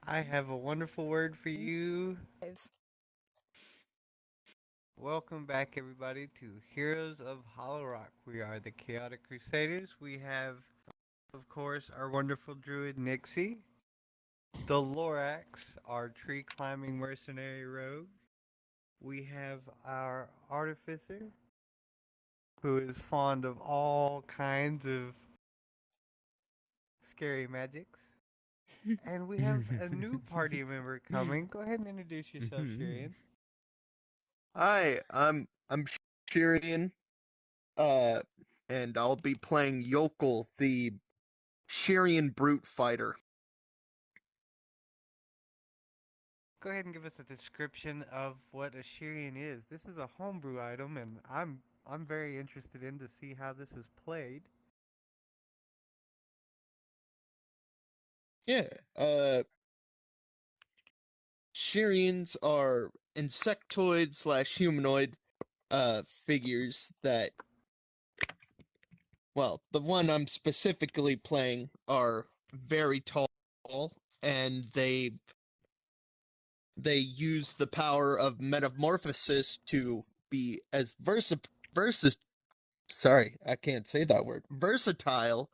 I have a wonderful word for you. Welcome back, everybody, to Heroes of Hollowrock. We are the Chaotic Crusaders. We have, of course, our wonderful druid Nixie, the Lorax, our tree climbing mercenary rogue. We have our Artificer, who is fond of all kinds of scary magics. And we have a new party member coming. Go ahead and introduce yourself, Shirian. Hi, I'm Shirian, uh, and I'll be playing Yokel, the Shirian brute fighter. Go ahead and give us a description of what a Shirian is. This is a homebrew item, and I'm very interested in to see how this is played. Yeah, Shirians are insectoid slash humanoid figures that, well, the one I'm specifically playing are very tall, and they use the power of metamorphosis to be as sorry, I can't say that word, versatile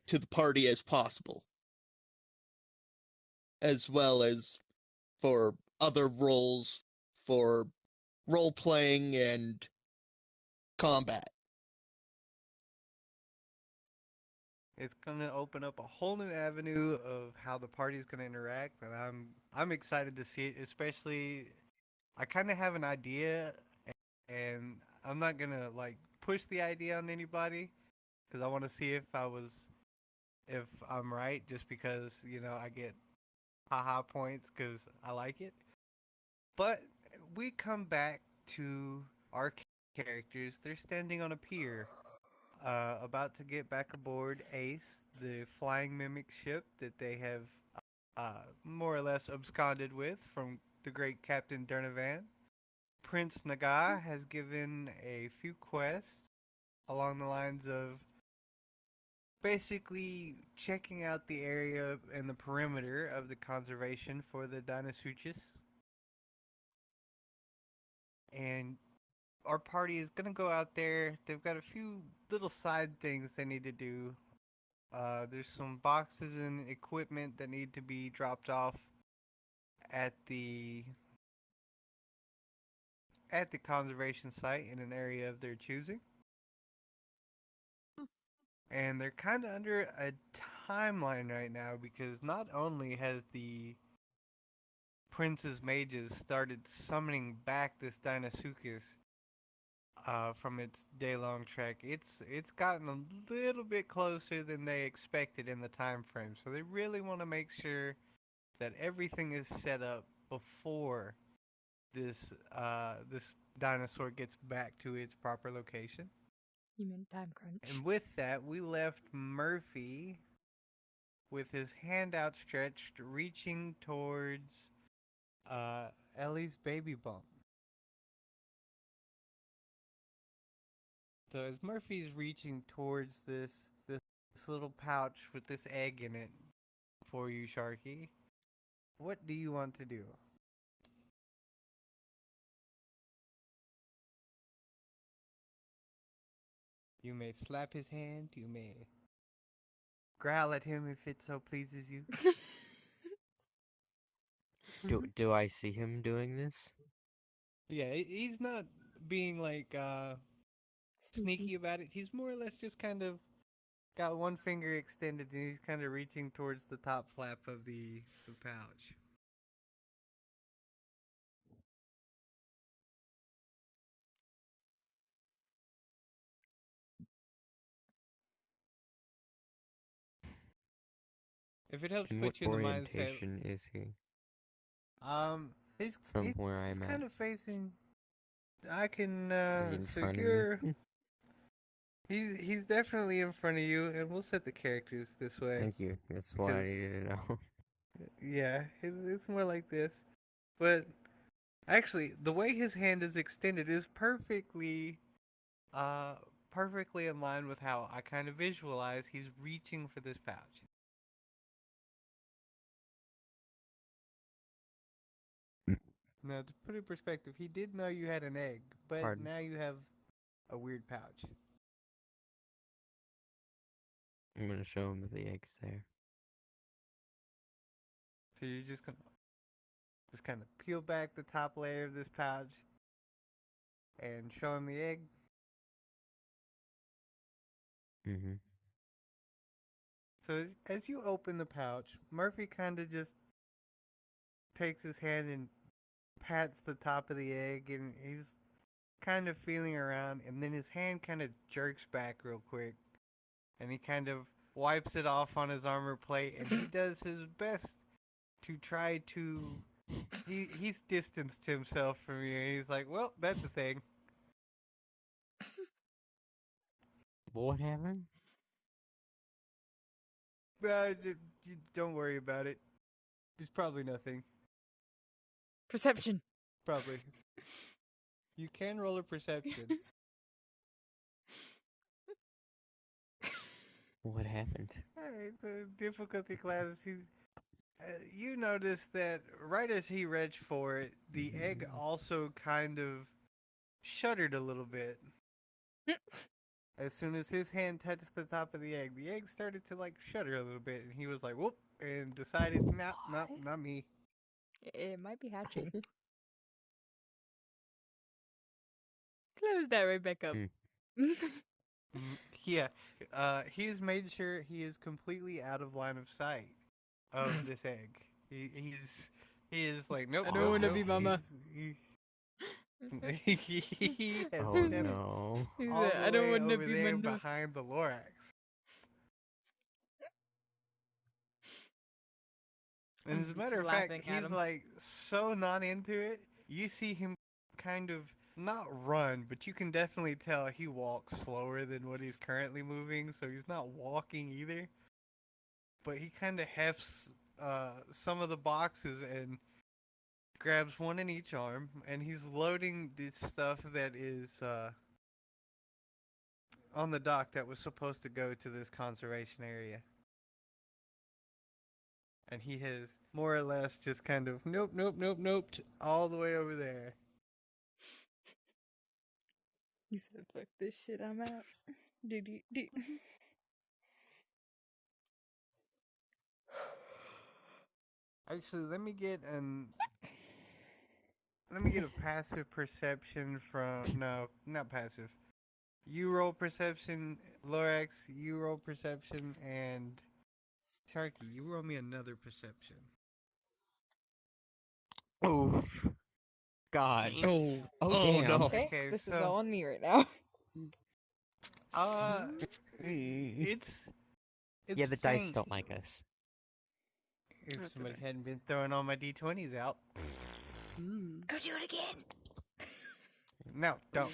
to the party as possible, as well as for other roles for role playing and combat. It's gonna open up a whole new avenue of how the party's gonna interact, and I'm excited to see it. Especially, I kind of have an idea, and I'm not gonna like push the idea on anybody because I want to see if I'm right, just because I get haha points because I like it. But we come back to our characters. They're standing on a pier, about to get back aboard Ace, the flying mimic ship that they have more or less absconded with from the great Captain Durnavan. Prince Naga has given a few quests along the lines of basically checking out the area and the perimeter of the conservation for the Dinosuchus. And our party is gonna go out there. They've got a few little side things they need to do. There's some boxes and equipment that need to be dropped off at the at the conservation site in an area of their choosing. And they're kind of under a timeline right now because not only has the Prince's mages started summoning back this Dinosuchus from its day-long trek, it's gotten a little bit closer than they expected in the time frame. So they really want to make sure that everything is set up before this dinosaur gets back to its proper location. You mean time crunch? And with that, we left Murphy with his hand outstretched, reaching towards Ellie's baby bump. So as Murphy's reaching towards this little pouch with this egg in it for you, Sharky, what do you want to do? You may slap his hand, you may growl at him if it so pleases you. Do I see him doing this? Yeah, he's not being like sneaky about it. He's more or less just kind of got one finger extended and he's kind of reaching towards the top flap of the pouch. If it helps And what put you in the mindset, orientation is he? he's From where he's I'm kind at. of facing. I can Is he in so front of you're me? he's definitely in front of you, and we'll set the characters this way Thank you. That's what because I needed to know. yeah, it's more like this. But actually, the way his hand is extended is uh, perfectly in line with how I kind of visualize he's reaching for this pouch. Now, to put it in perspective, he did know you had an egg, but Pardon? now you have a weird pouch. I'm gonna show him the egg's there. So you're just gonna kind of peel back the top layer of this pouch and show him the egg. Mm-hmm. So as you open the pouch, Murphy kind of just takes his hand and pats the top of the egg, and he's kind of feeling around, and then his hand kind of jerks back real quick, and he kind of wipes it off on his armor plate, and he does his best to try to. He's distanced himself from you, and he's like, "Well, that's a thing." What happened? Don't worry about it. It's probably nothing. Perception. Probably. You can roll a perception. What happened? Hey, it's a difficulty class. You notice that right as he reached for it, the egg also kind of shuddered a little bit. As soon as his hand touched the top of the egg started to like shudder a little bit, and he was like, "Whoop!" and decided, "Nah, nah, What? not me." It might be hatching. Close that right back up. Yeah, he's made sure he is completely out of line of sight of this egg. He is like, nope. I don't nope, wanna nope. be mama. He has Oh stepped no. He all said, the I don't way want to over be there mama. behind the Lorax. And as a He's matter of just fact, laughing at he's him. like so not into it. You see him kind of not run, but you can definitely tell he walks slower than what he's currently moving, so he's not walking either. But he kind of hefts some of the boxes and grabs one in each arm, and he's loading this stuff that is on the dock that was supposed to go to this conservation area. And he has more or less just kind of nope, nope, nope, nope, all the way over there. He said, fuck this shit, I'm out. Do. Actually, let me get a passive perception from no, not passive. You roll perception, Lorax, you roll perception, and Sharky, you roll me another perception. Oh. God. Oh, Oh, oh damn. no. Okay, this is so all on me right now. it's Yeah, the dice faint. don't like us. If That's somebody okay. hadn't been throwing all my d20s out. Go do it again. No, don't.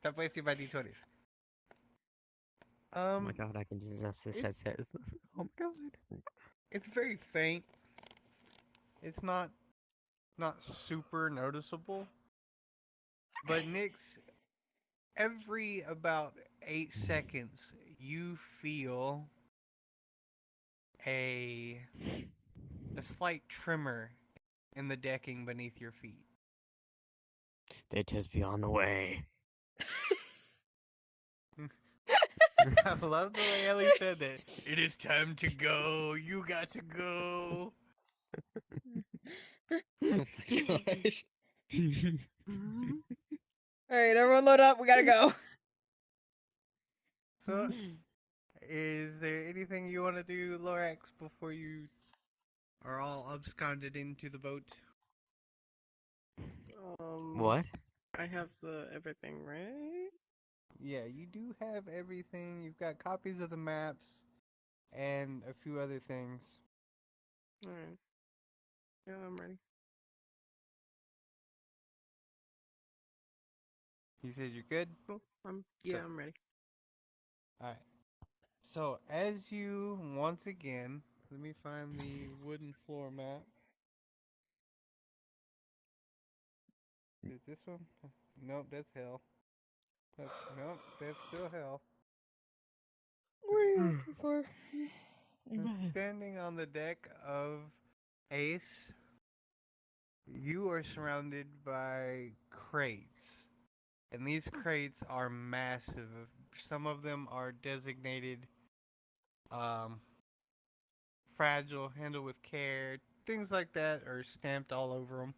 Stop wasting my d20s. Oh my god, I can just this it- says. Oh my god. It's very faint. It's not super noticeable. But Nyx, every about 8 seconds, you feel a slight tremor in the decking beneath your feet. They just be on the way. I love the way Ellie said that. It is time to go. You got to go. Oh my gosh. Alright, everyone load up. We gotta go. So, is there anything you want to do, Lorax, before you are all absconded into the boat? What? I have the everything, right? Yeah, you do have everything. You've got copies of the maps and a few other things. Alright. Yeah, I'm ready. You said you're good? Cool. I'm ready. Alright. So, as you, once again, let me find the wooden floor map. Is this one? Nope, that's hell. Nope, that's still hell. What are you looking for? I'm standing on the deck of Ace, you are surrounded by crates, and these crates are massive. Some of them are designated um, fragile, handle with care, things like that are stamped all over them.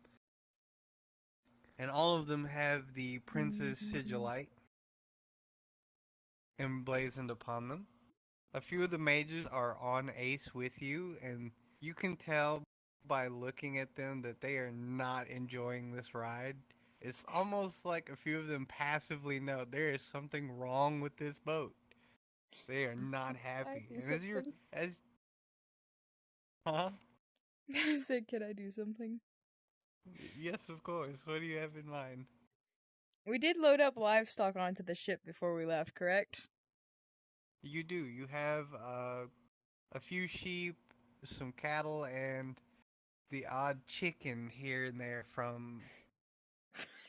And all of them have the Prince's Sigillite emblazoned upon them. A few of the mages are on Ace with you, and you can tell by looking at them that they are not enjoying this ride. It's almost like a few of them passively know there is something wrong with this boat. They are not I happy. do And something. huh? I said, can I do something? Yes, of course. What do you have in mind? We did load up livestock onto the ship before we left, correct? You do. You have a few sheep, some cattle, and the odd chicken here and there from.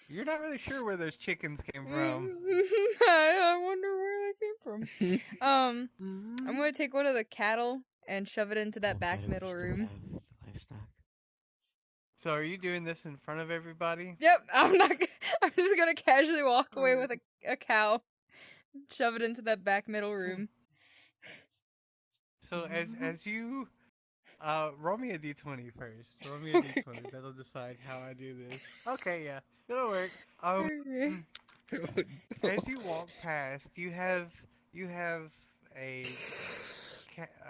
You're not really sure where those chickens came from. I wonder where they came from. I'm gonna take one of the cattle and shove it into that Don't back get it, we middle still room. have the livestock. So are you doing this in front of everybody? Yep, I'm not. I'm just gonna casually walk away with a cow, shove it into that back middle room. So as you roll me a d20 first. Roll me a d20. That'll decide how I do this. Okay, yeah, it'll work. Okay. As you walk past, you have a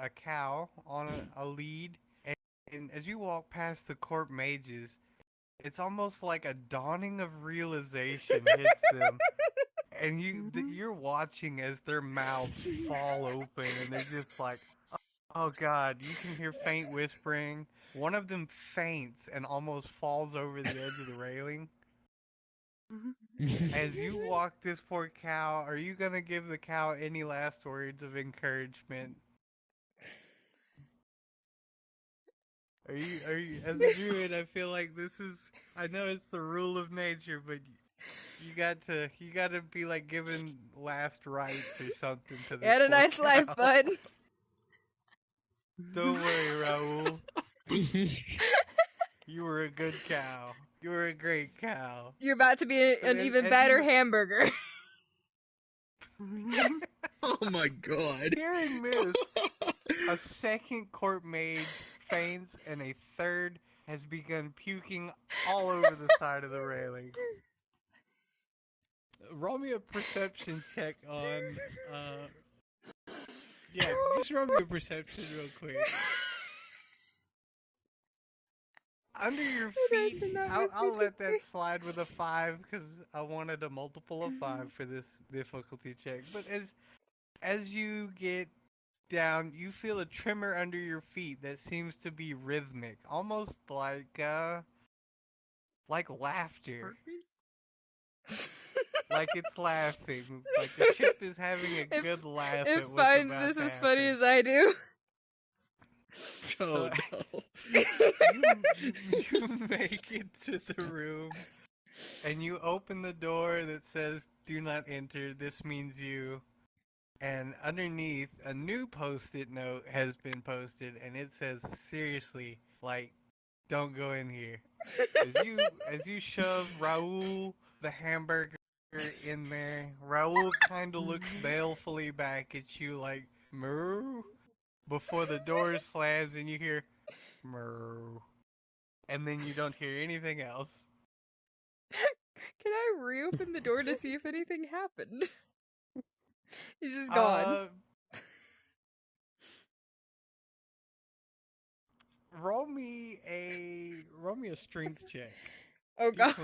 a cow on a lead, and as you walk past the court mages, it's almost like a dawning of realization hits them, and you're watching as their mouths fall open, and they're just like, oh god, you can hear faint whispering. One of them faints and almost falls over the edge of the railing. As you walk this poor cow, are you gonna give the cow any last words of encouragement? Are you as a druid? I feel like this is. I know it's the rule of nature, but you got to be like giving last rites or something to this. You had a poor nice cow. life, bud. Don't worry, Raul. You were a good cow. You were a great cow. You're about to be an even better hamburger. Oh my god. Hearing this, a second court mage faints, and a third has begun puking all over the side of the railing. Roll me a perception check on. Yeah, just roll me a perception real quick. Under your That feet, should not I'll be let that slide with a 5 because I wanted a multiple of 5 for this difficulty check. But as you get down, you feel a tremor under your feet that seems to be rhythmic, almost like laughter. Like it's laughing. Like the ship is having a good laugh It at what's finds about this to as funny happen. as I do. Oh no. You make it to the room, and you open the door that says, "Do not enter, this means you." And underneath, a new post-it note has been posted, and it says, seriously, like, don't go in here. As you shove Raul, the hamburger, in there, Raul kind of looks balefully back at you like, moo, before the door slams and you hear, moo. And then you don't hear anything else. Can I reopen the door to see if anything happened? He's just gone. Roll me a strength check. Oh god.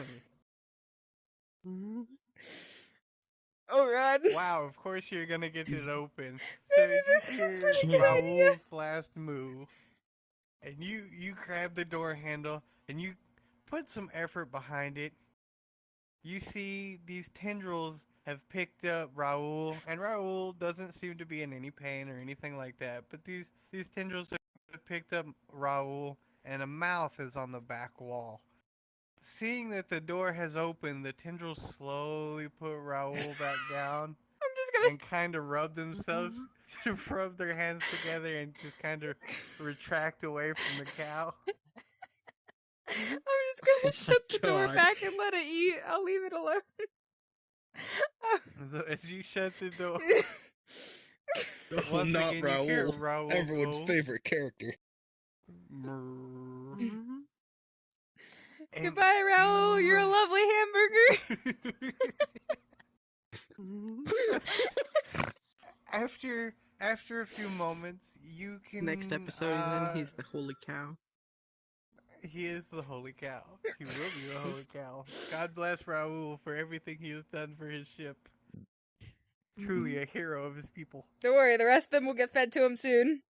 Oh god. Wow, of course you're gonna get it open. So Maybe this you is hear a good idea. Raul's last move, and you grab the door handle and you put some effort behind it. You see these tendrils have picked up Raul, and Raul doesn't seem to be in any pain or anything like that. But these tendrils have picked up Raul, and a mouth is on the back wall. Seeing that the door has opened, the tendrils slowly put Raul back down I'm just gonna. and kind of rub themselves, rub their hands together and just kind of retract away from the cow. just gonna shut the door God. back and let it eat. I'll leave it alone. So as you shut the door, Oh, once not again you hear Raoul. Raoul Everyone's go, favorite character. "Mrrr." Mhm. And- Goodbye, Raoul. You're a lovely hamburger. Mhm. after a few moments, you can. Next episode, he's the holy cow. He is the holy cow. He will be the holy cow. God bless Raoul for everything he has done for his ship. Truly a hero of his people. Don't worry, the rest of them will get fed to him soon.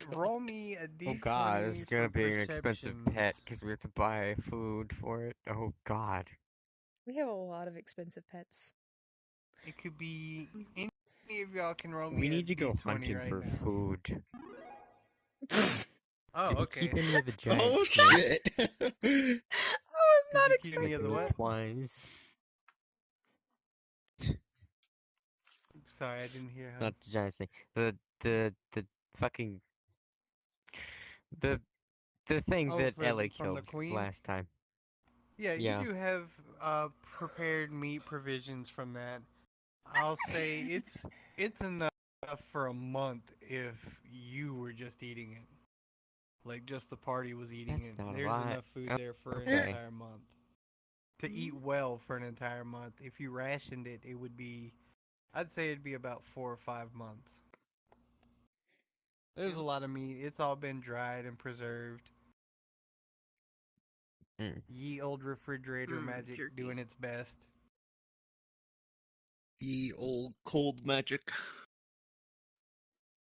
Roll me a d20 Oh god, this is gonna for be an expensive perceptions. pet because we have to buy food for it. Oh god. We have a lot of expensive pets. It could be any of y'all can roll me We a need to go d20 hunting right for now. food. Oh, Did okay. you keep any of the giant Oh snakes? shit! I was not you keep any expecting of the The what? twines? Sorry, I didn't hear how. Not the giant snake. The fucking the thing Oh, that from Ellie the killed queen? last time. Yeah, Yeah. you do have prepared meat provisions from that. I'll say it's enough for a month if you were just eating it. Like just the party was eating That's it. not a There's lot. enough food there for an Okay. entire month. To eat well for an entire month. If you rationed it, it would be I'd say it'd be about 4 or 5 months. There's a lot of meat. It's all been dried and preserved. Mm. Ye old refrigerator magic jerky. doing its best. Ye old cold magic.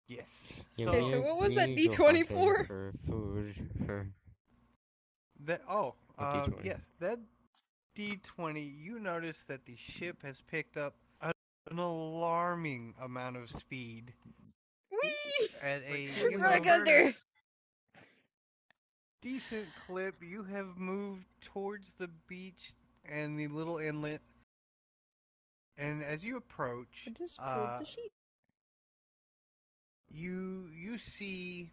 Yes. Yeah, Okay, we so need- what was we that need to go hunting D24? for food for That A D20. yes, that D20. You notice that the ship has picked up an alarming amount of speed Whee! at a Roller coaster! decent clip. You have moved towards the beach and the little inlet, and as you approach, I just pulled the sheet. you see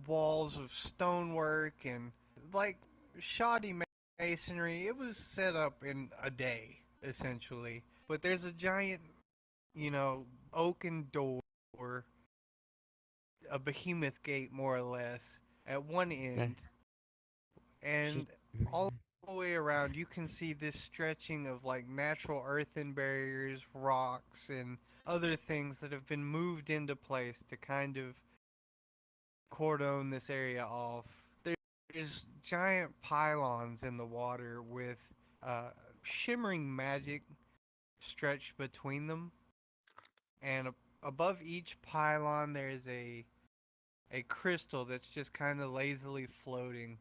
walls of stonework and like shoddy masonry. It was set up in a day, essentially. But there's a giant, oaken door, a behemoth gate, more or less, at one end, and all the way around you can see this stretching of like natural earthen barriers, rocks, and other things that have been moved into place to kind of cordon this area off. There's giant pylons in the water with shimmering magic stretched between them, and above each pylon there is a crystal that's just kind of lazily floating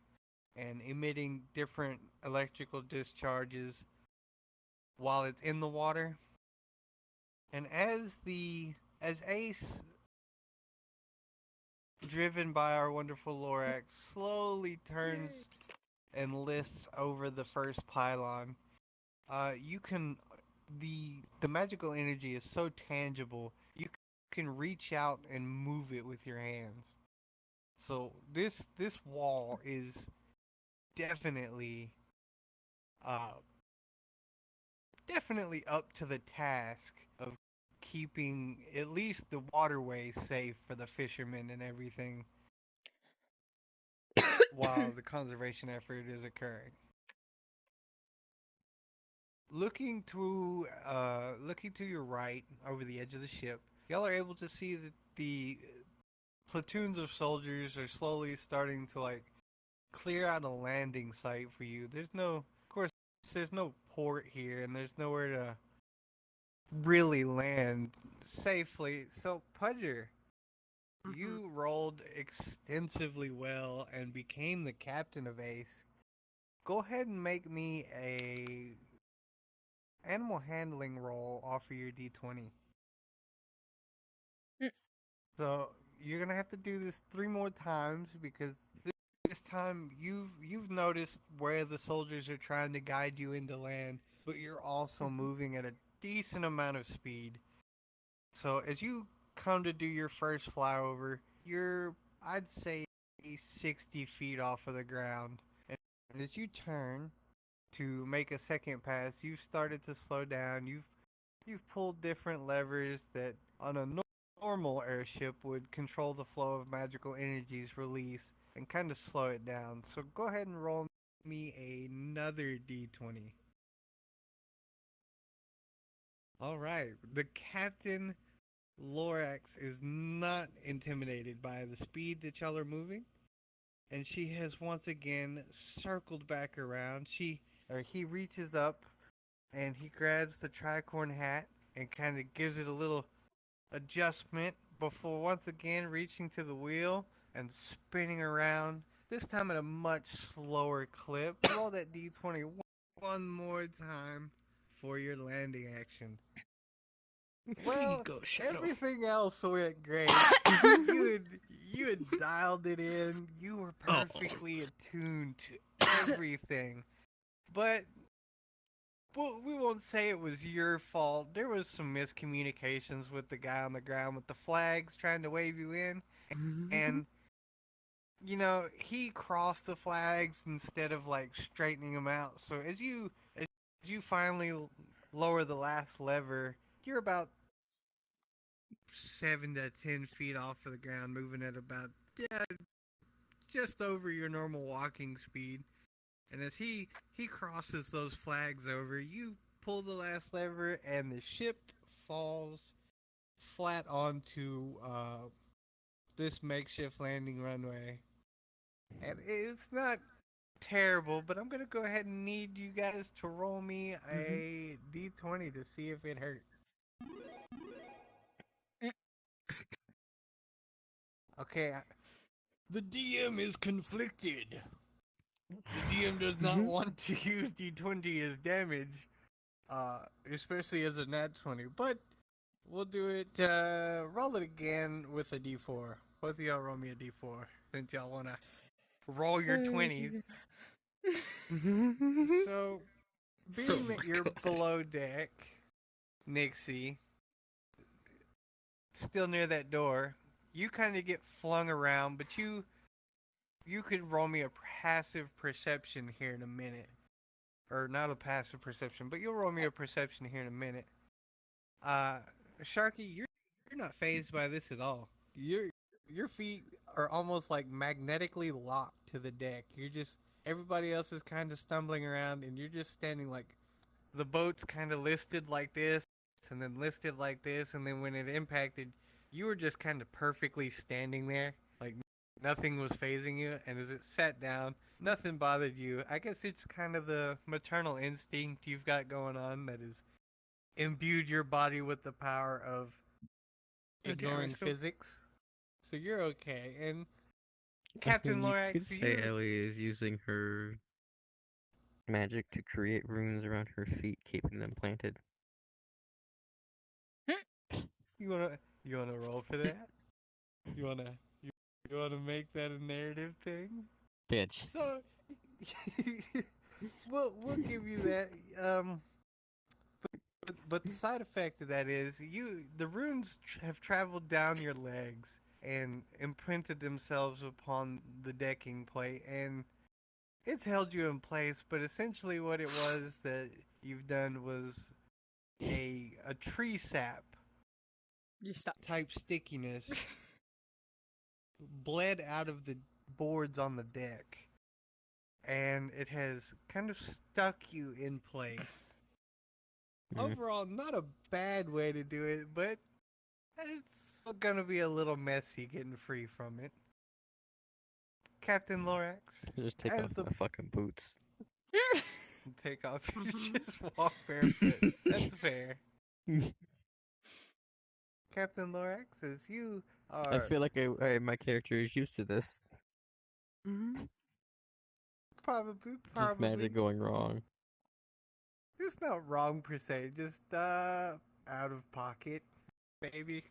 and emitting different electrical discharges while it's in the water. And as Ace, driven by our wonderful Lorax, slowly turns and lists over the first pylon, you can the magical energy is so tangible you can reach out and move it with your hands. So this wall is definitely uh definitely up to the task of keeping at least the waterways safe for the fishermen and everything while the conservation effort is occurring. Looking to your right over the edge of the ship, y'all are able to see that the platoons of soldiers are slowly starting to like clear out a landing site for you. Of course, there's no port here, and there's nowhere to really land safely. So, Pudger, you rolled extensively well and became the captain of Ace. Go ahead and make me a animal handling roll off of your d20. So you're gonna have to do this 3 more times because this time you've noticed where the soldiers are trying to guide you into land, but you're also moving at a decent amount of speed. So as you come to do your first flyover, you're, I'd say, 60 feet off of the ground. And as you turn to make a second pass, you've started to slow down. You've pulled different levers that on a normal airship would control the flow of magical energies release and kind of slow it down. So go ahead and roll me another d20. All right, the Captain Lorax is not intimidated by the speed that y'all are moving, and she has once again circled back around. He reaches up and he grabs the tricorn hat and kind of gives it a little adjustment before once again reaching to the wheel and spinning around. This time at a much slower clip. Roll that d20 one more time for your landing action. Well, Here you go, Shadow. everything else went great. you had dialed it in. You were perfectly attuned to everything. But we won't say it was your fault. There was some miscommunications with the guy on the ground with the flags trying to wave you in. And, he crossed the flags instead of, straightening them out. So as you finally lower the last lever, you're about 7 to 10 feet off of the ground, moving at about just over your normal walking speed. And as he crosses those flags over, you pull the last lever, and the ship falls flat onto this makeshift landing runway. And it's not terrible, but I'm gonna go ahead and need you guys to roll me a d20 to see if it hurt. Okay, the DM is conflicted. The DM does not want to use d20 as damage, especially as a nat 20, but we'll do it, roll it again with a d4. Both of y'all roll me a d4, since y'all want to roll your 20s. So, being that you're below deck, Nixie, still near that door, you kind of get flung around, but you could roll me a passive perception here in a minute. Or not a passive perception, but you'll roll me a perception here in a minute. Sharky, you're not fazed by this at all. Your feet are almost like magnetically locked to the deck. Everybody else is kind of stumbling around, and you're just standing like the boat's kind of listed like this, and then listed like this, and then when it impacted, you were just kind of perfectly standing there, like nothing was phasing you, and as it sat down, nothing bothered you. I guess it's kind of the maternal instinct you've got going on that has imbued your body with the power of ignoring physics. So you're okay. And Captain Lorax, you could say Ellie is using her magic to create runes around her feet, keeping them planted. You wanna roll for that? You wanna make that a narrative thing? Bitch. So we'll give you that. But the side effect of that is the runes have traveled down your legs and imprinted themselves upon the decking plate, and it's held you in place. But essentially, what it was that you've done was a tree sap You stop. type stickiness bled out of the boards on the deck, and it has kind of stuck you in place. Overall, not a bad way to do it, but it's gonna be a little messy getting free from it. Captain Lorax, Just take as off the my fucking boots. take off, just walk barefoot. That's fair. Captain Lorax, as you are, I feel like my character is used to this. probably Just magic going wrong. It's not wrong per se, just out of pocket, maybe.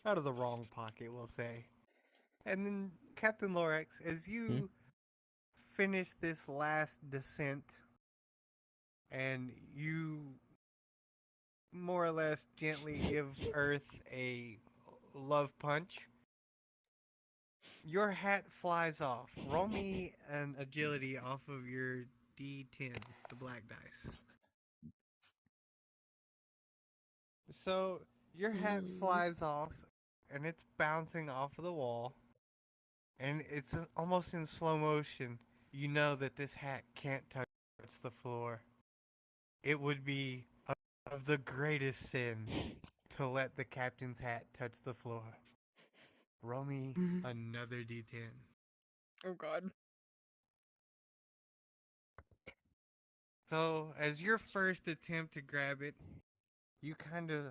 Out of the wrong pocket, we'll say. And then, Captain Lorax, as you finish this last descent, and you more or less gently give Earth a love punch, Your hat flies off. Roll me an agility off of your D10, the black dice. So your hat flies off, and it's bouncing off of the wall, and it's almost in slow motion. You know that this hat can't touch the floor. It would be of the greatest sin to let the captain's hat touch the floor. Roll me another D10. Oh god. So, as your first attempt to grab it, you kind of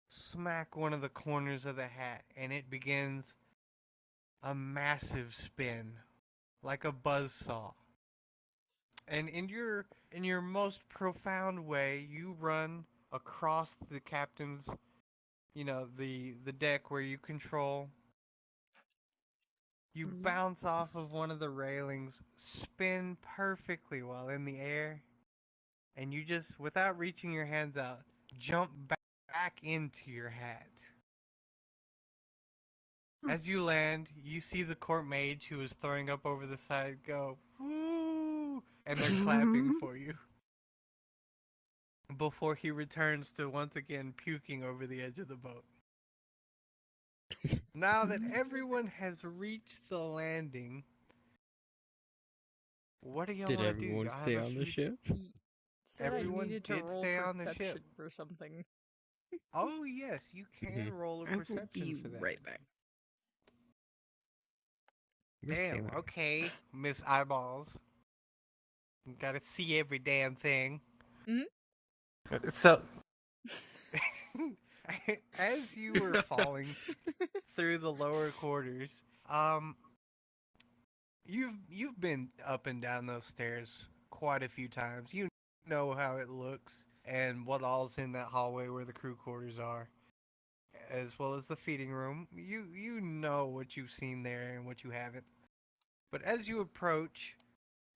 smack one of the corners of the hat, and it begins a massive spin, like a buzzsaw. And in your most profound way, you run across the captain's, the deck where you control. You bounce off of one of the railings, spin perfectly while in the air, and you just, without reaching your hands out, jump back into your hat. As you land, you see the court mage who was throwing up over the side go, woo! And they're clapping for you. Before he returns to once again puking over the edge of the boat. Now that everyone has reached the landing, what do y'all Did want to do? everyone Y'all stay have a on the huge... ship? Said Everyone I needed to did roll stay on the ship. perception for something. Oh yes, you can roll a I will perception be for that. right back. Where's Damn, Taylor? okay, Miss Eyeballs. You gotta see every damn thing. So, as you were falling through the lower quarters, you've been up and down those stairs quite a few times. You know how it looks and what all's in that hallway where the crew quarters are, as well as the feeding room. You know what you've seen there and what you haven't. But as you approach,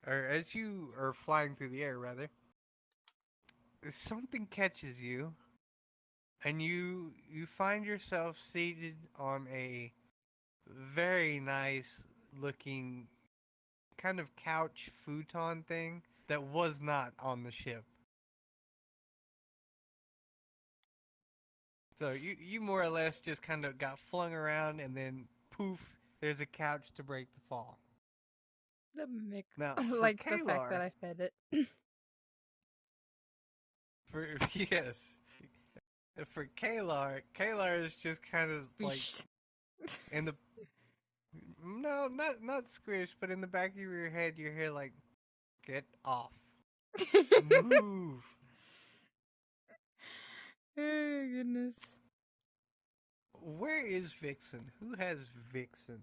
or as you are flying through the air, rather, something catches you, and you find yourself seated on a very nice looking kind of couch futon thing that was not on the ship. So you more or less just kind of got flung around, and then poof, there's a couch to break the fall. The mix. Now, I for like the fact that Kalar, I fed it. yes, for Kalar is just kind of like Squished. in the no, not squish, but in the back of your head, you hear like, "Get off, move." Oh goodness. Where is Vixen? Who has Vixen?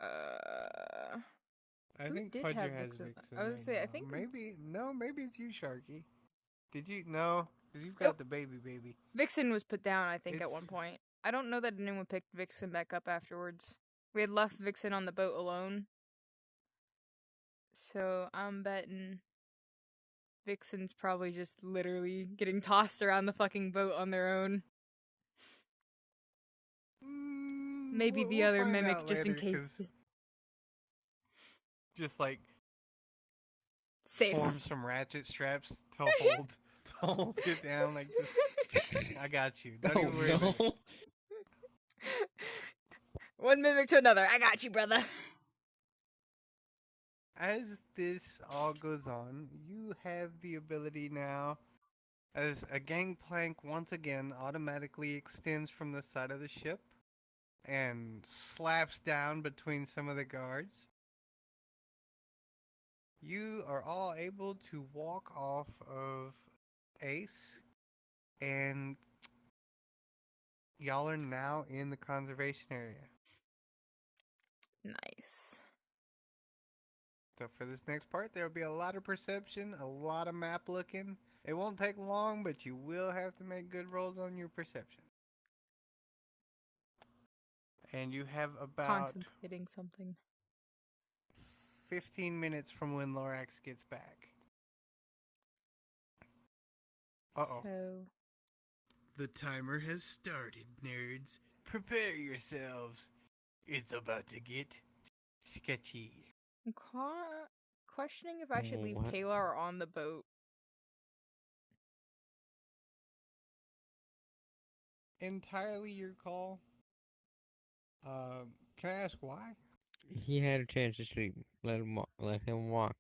I Who think did Pudger have has Vixen? Vixen. I would Right say, I now. think Maybe it's you, Sharky. Did you? No, because you've got Nope. the baby. Vixen was put down, I think, at It's- one point. I don't know that anyone picked Vixen back up afterwards. We had left Vixen on the boat alone. So I'm betting Vixen's probably just literally getting tossed around the fucking boat on their own. Maybe the we'll other find mimic out just in later, case. 'cause just like Safe. form some ratchet straps to hold it down. Like, just, I got you. Don't Oh even worry about it. no. One mimic to another. I got you, brother. As this all goes on, you have the ability now, as a gangplank once again automatically extends from the side of the ship and slaps down between some of the guards. You are all able to walk off of Ace, and y'all are now in the conservation area. Nice. So for this next part, there will be a lot of perception, a lot of map looking. It won't take long, but you will have to make good rolls on your perception. And you have about Contemplating something. 15 minutes from when Lorax gets back. Uh-oh. So The timer has started, nerds. Prepare yourselves. it's about to get sketchy. I'm questioning if I should leave What? Kalar on the boat. Entirely your call. Can I ask why? He had a chance to sleep. Let him walk.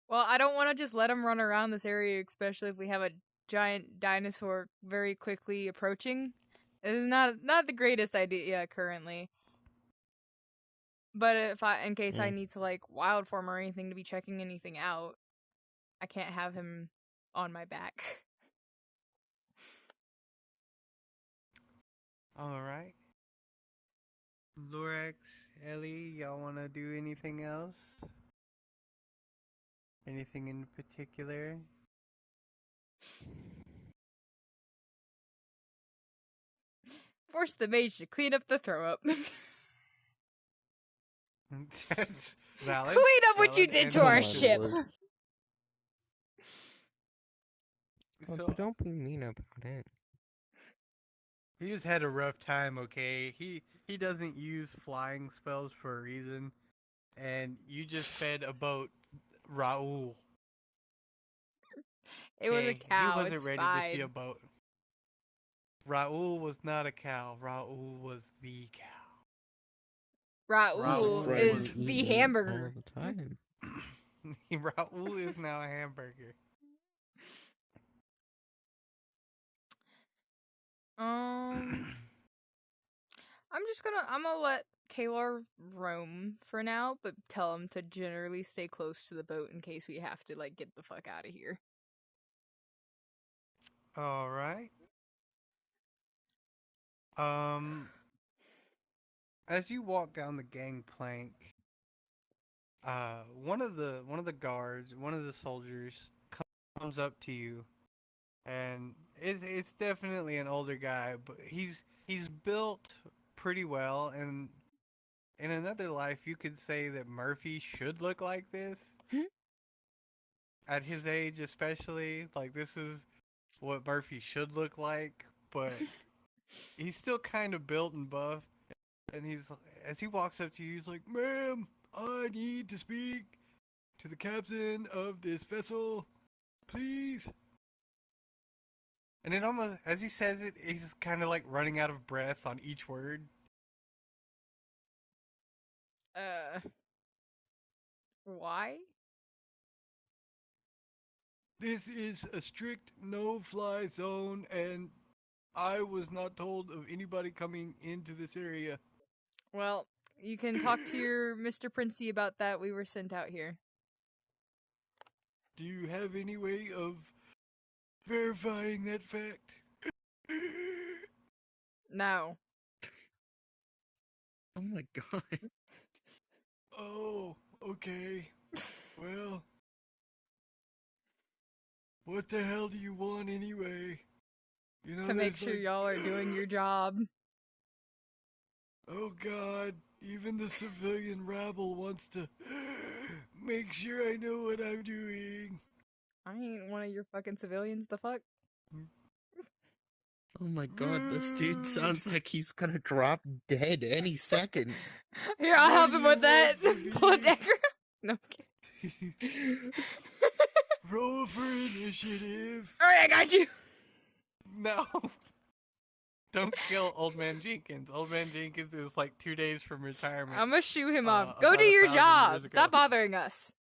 Well, I don't want to just let him run around this area, especially if we have a giant dinosaur very quickly approaching. It's not the greatest idea currently. But in case I need to like wild form or anything to be checking anything out, I can't have him on my back. All right. Lurex, Ellie, y'all want to do anything else? Anything in particular? Force the mage to clean up the throw up. That's valid. Clean up what you valid, did and to our valid. ship. So But don't be mean about it. he just had a rough time. Okay, he doesn't use flying spells for a reason, and you just fed a boat, Raul. It was a Okay, cow. He wasn't It's ready fine. to see a boat. Raul was not a cow. Raul was the cow. Raul Raul is was the eating hamburger. all the time. Raul is now a hamburger. I'm gonna let Kalar roam for now, but tell him to generally stay close to the boat in case we have to like get the fuck out of here. All right. As you walk down the gangplank, one of the guards, one of the soldiers, comes up to you, and it's definitely an older guy, but he's built pretty well, and in another life, you could say that Murphy should look like this. At his age, especially, like this is what Murphy should look like, but he's still kind of built and buff. And as he walks up to you, he's like, "Ma'am, I need to speak to the captain of this vessel, please." And then almost as he says it, he's kind of like running out of breath on each word. Why? This is a strict no-fly zone, and I was not told of anybody coming into this area. Well, you can talk to your Mr. Princey about that. We were sent out here. Do you have any way of verifying that fact? No. Oh my god. Oh, okay. Well, what the hell do you want anyway? You know, To make there's sure like- y'all are doing your job. Oh god, even the civilian rabble wants to make sure I know what I'm doing. I ain't one of your fucking civilians, the fuck? Oh my god, this dude sounds like he's gonna drop dead any second. Here, I'll help him with that. What do you Pull a want from me? dagger. No, I'm kidding. Roll for initiative. Alright, I got you. No. Don't kill Old Man Jenkins. Old Man Jenkins is like 2 days from retirement. I'm gonna shoo him off. Go about do your 1,000 job. years Stop ago. bothering us.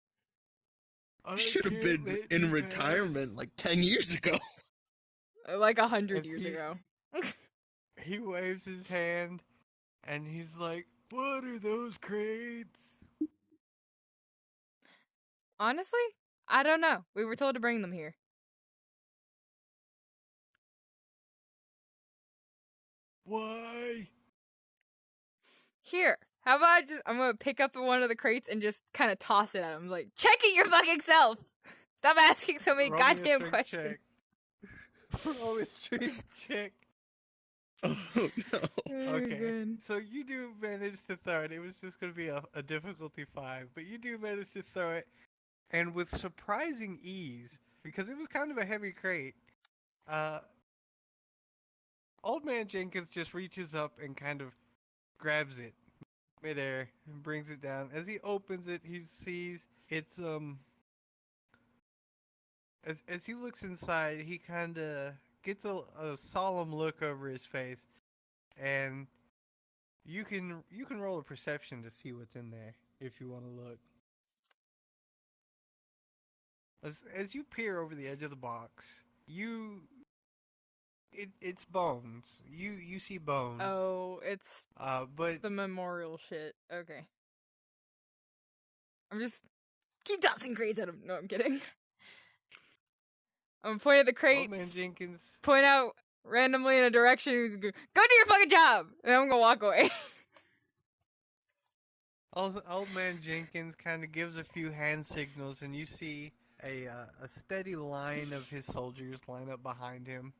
I Should have can't been let in you retirement pass. like 10 years ago. Like 100 Is years he- ago. He waves his hand, and he's like, "What are those crates?" Honestly, I don't know. We were told to bring them here. Why? Here. How about I'm gonna pick up one of the crates and just kind of toss it at him. Like, check it your fucking self. Stop asking so many Roll me a goddamn strength questions. check. Roll me a strength check. Oh no. Okay. Good. So you do manage to throw it. It was just going to be a difficulty 5, but you do manage to throw it, and with surprising ease, because it was kind of a heavy crate. Old Man Jenkins just reaches up and kind of grabs it midair and brings it down. As he opens it, he sees it's as he looks inside, he kind of gets a solemn look over his face, and you can roll a perception to see what's in there if you want to look. As you peer over the edge of the box, it's bones. You see bones. Oh, it's But the memorial shit. Okay. I'm just keep tossing crates at him. No, I'm kidding. I'm gonna point at the Old Man crates, Jenkins. point out randomly in a direction. Go do your fucking job, and I'm gonna walk away. Old Man Jenkins kind of gives a few hand signals, and you see a steady line of his soldiers line up behind him,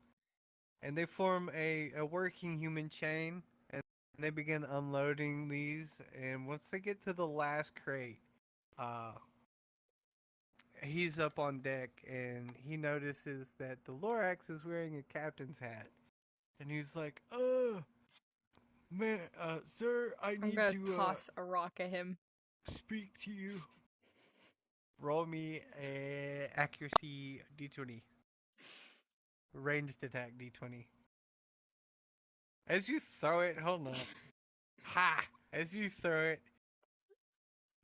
and they form a working human chain, and they begin unloading these. And once they get to the last crate, uh, he's up on deck, and he notices that the Lorax is wearing a captain's hat, and he's like, man, sir, I I'm need gonna to toss a rock at him. speak to you. Roll me a accuracy d20. Ranged attack d20. As you throw it, hold on. Ha! As you throw it,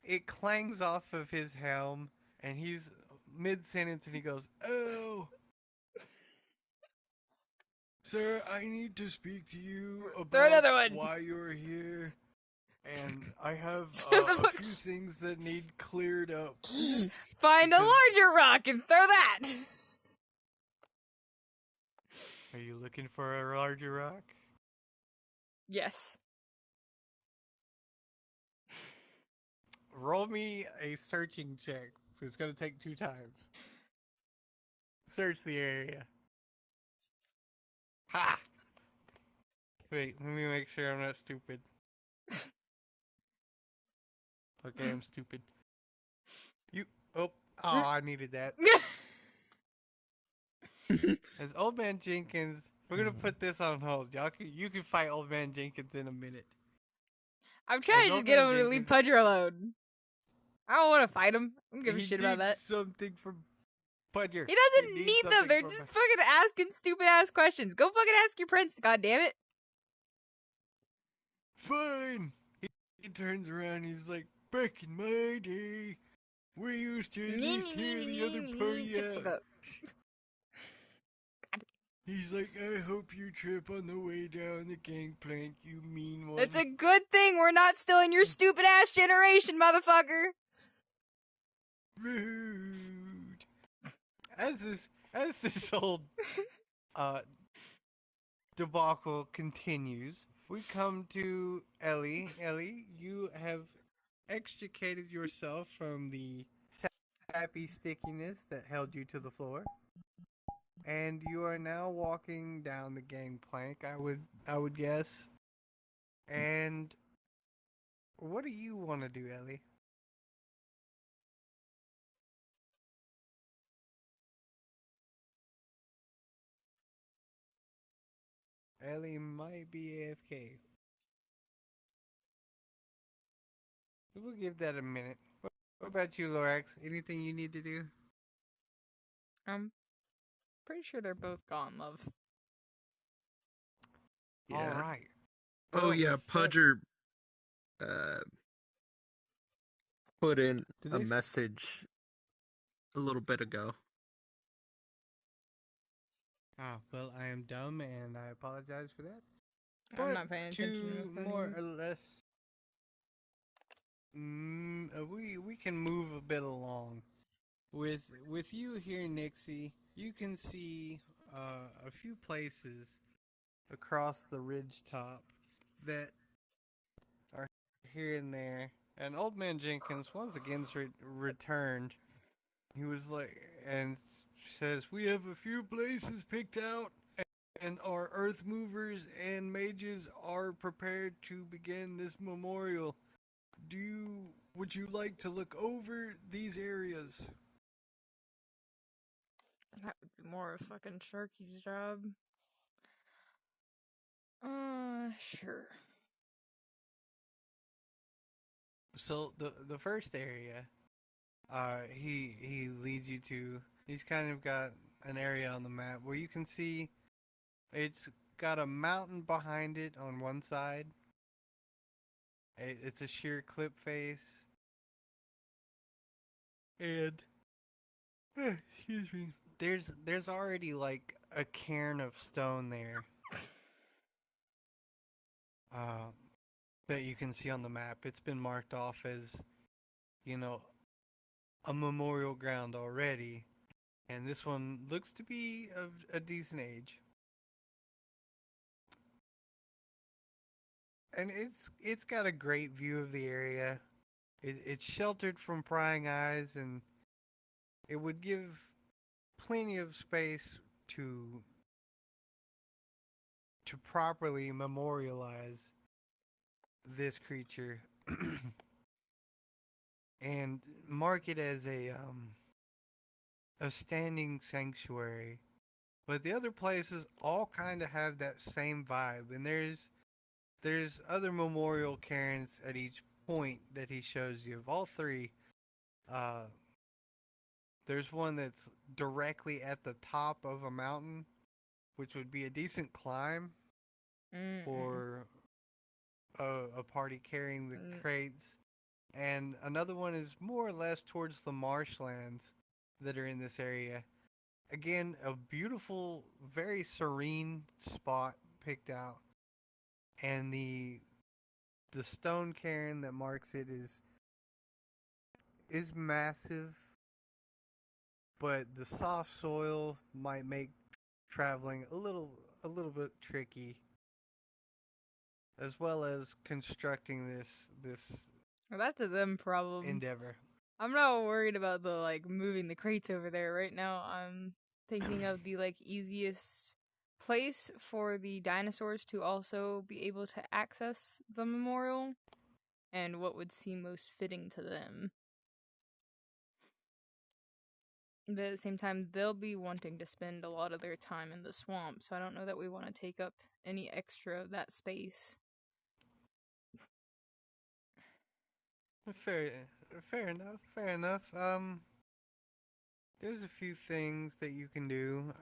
it clangs off of his helm, and he's mid-sentence, and he goes, "Oh, sir, I need to speak to you Throw about another one. why you're here, and I have Shut the a fuck- few things that need cleared up." Find a Because- larger rock and throw that. Are you looking for a larger rock? Yes. Roll me a searching check. It's gonna take 2 times. Search the area. Ha! Wait, let me make sure I'm not stupid. Okay, I'm stupid. I needed that. As Old Man Jenkins, we're gonna put this on hold. You can fight Old Man Jenkins in a minute. I'm trying As to just Old get Man him to leave Jenkins- Pudger alone. I don't want to fight him. I don't give a He shit about that. needs something from Pudger. He doesn't needs need them. something They're from just Pudger. fucking asking stupid ass questions. Go fucking ask your prince, goddammit. Fine. He turns around. He's like, back in my day, we used to at least hear the other party Shut the fuck out. up. He's like, I hope you trip on the way down the gangplank, you mean one. It's a good thing we're not still in your stupid ass generation, motherfucker. Rude. As this old debacle continues, we come to Ellie. Ellie, you have extricated yourself from the sappy stickiness that held you to the floor, and you are now walking down the gangplank. I would guess. And what do you want to do, Ellie? Ellie might be AFK. We'll give that a minute. What about you, Lorax? Anything you need to do? I'm pretty sure they're both gone, love. Yeah. All right. Oh Well, yeah, that- Pudger put in Did a they s- message a little bit ago. well, I am dumb, and I apologize for that. I'm But not paying attention to to this more anymore. or less, we can move a bit along. With you here, Nixie, you can see a few places across the ridge top that are here and there. And Old Man Jenkins once again returned. He was like, and says, we have a few places picked out, and our earth movers and mages are prepared to begin this memorial. Would you like to look over these areas? That would be more of fucking Sharky's job. Sure. So the first area, he leads you to. He's kind of got an area on the map where you can see it's got a mountain behind it on one side. It's a sheer cliff face, and excuse me. There's already like a cairn of stone there, uh, that you can see on the map. It's been marked off as, you know, a memorial ground already, and this one looks to be of a decent age. And it's got a great view of the area. It's sheltered from prying eyes, and it would give plenty of space to to properly memorialize this creature and mark it as a standing sanctuary. But the other places all kind of have that same vibe, and there's other memorial cairns at each point that he shows you. Of all three, uh, there's one that's directly at the top of a mountain, which would be a decent climb Mm-mm. for a party carrying the Mm. crates. And another one is more or less towards the marshlands that are in this area. Again, a beautiful, very serene spot picked out, and the stone cairn that marks it is massive, but the soft soil might make traveling a little bit tricky, as well as constructing this Well, that's a them problem. endeavor. I'm not worried about the like moving the crates over there right now. I'm thinking of the like easiest place for the dinosaurs to also be able to access the memorial and what would seem most fitting to them. But at the same time, they'll be wanting to spend a lot of their time in the swamp, so I don't know that we want to take up any extra of that space. Fair, fair enough. Fair enough. There's a few things that you can do.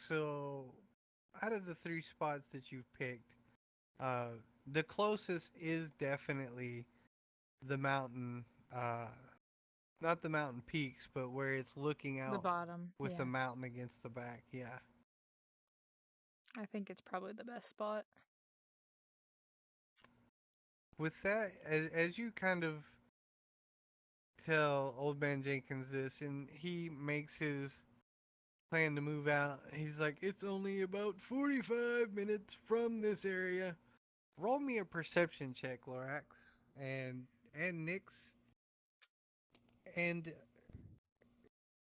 So, out of the three spots that you've picked, uh, the closest is definitely the mountain. Not the mountain peaks, but where it's looking The out bottom, with the yeah. mountain against the back. Yeah. I think it's probably the best spot. With that, as you kind of tell Old Man Jenkins this, and he makes his plan to move out, he's like, it's only about 45 minutes from this area. Roll me a perception check, Lorax, and Nyx, and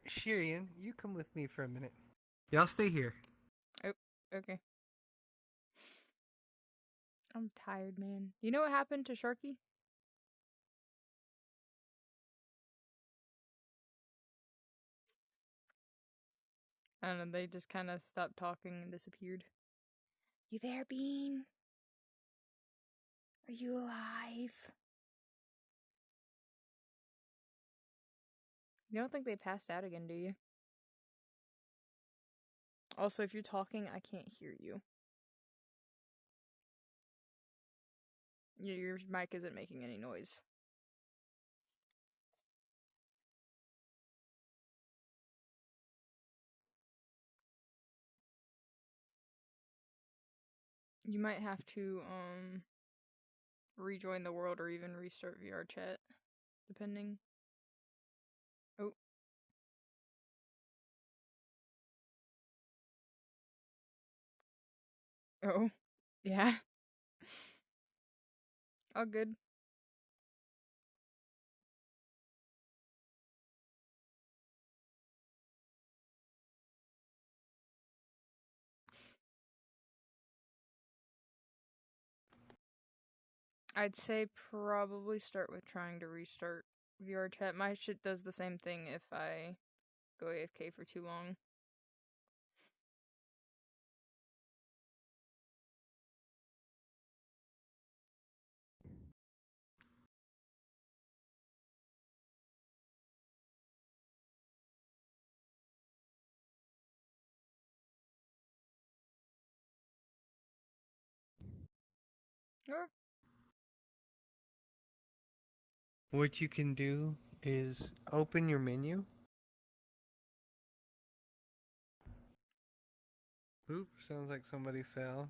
Shirian. You come with me for a minute. Y'all stay here. Oh, okay. I'm tired, man. You know what happened to Sharky? I don't know, they just kind of stopped talking and disappeared. You there, Bean? Are you alive? You don't think they passed out again, do you? Also, if you're talking, I can't hear you. Your mic isn't making any noise. You might have to rejoin the world or even restart VR chat, depending. Oh. Oh. Yeah. All good. I'd say probably start with trying to restart VR chat. My shit does the same thing if I go AFK for too long. Or What you can do is open your menu. Oops, sounds like somebody fell.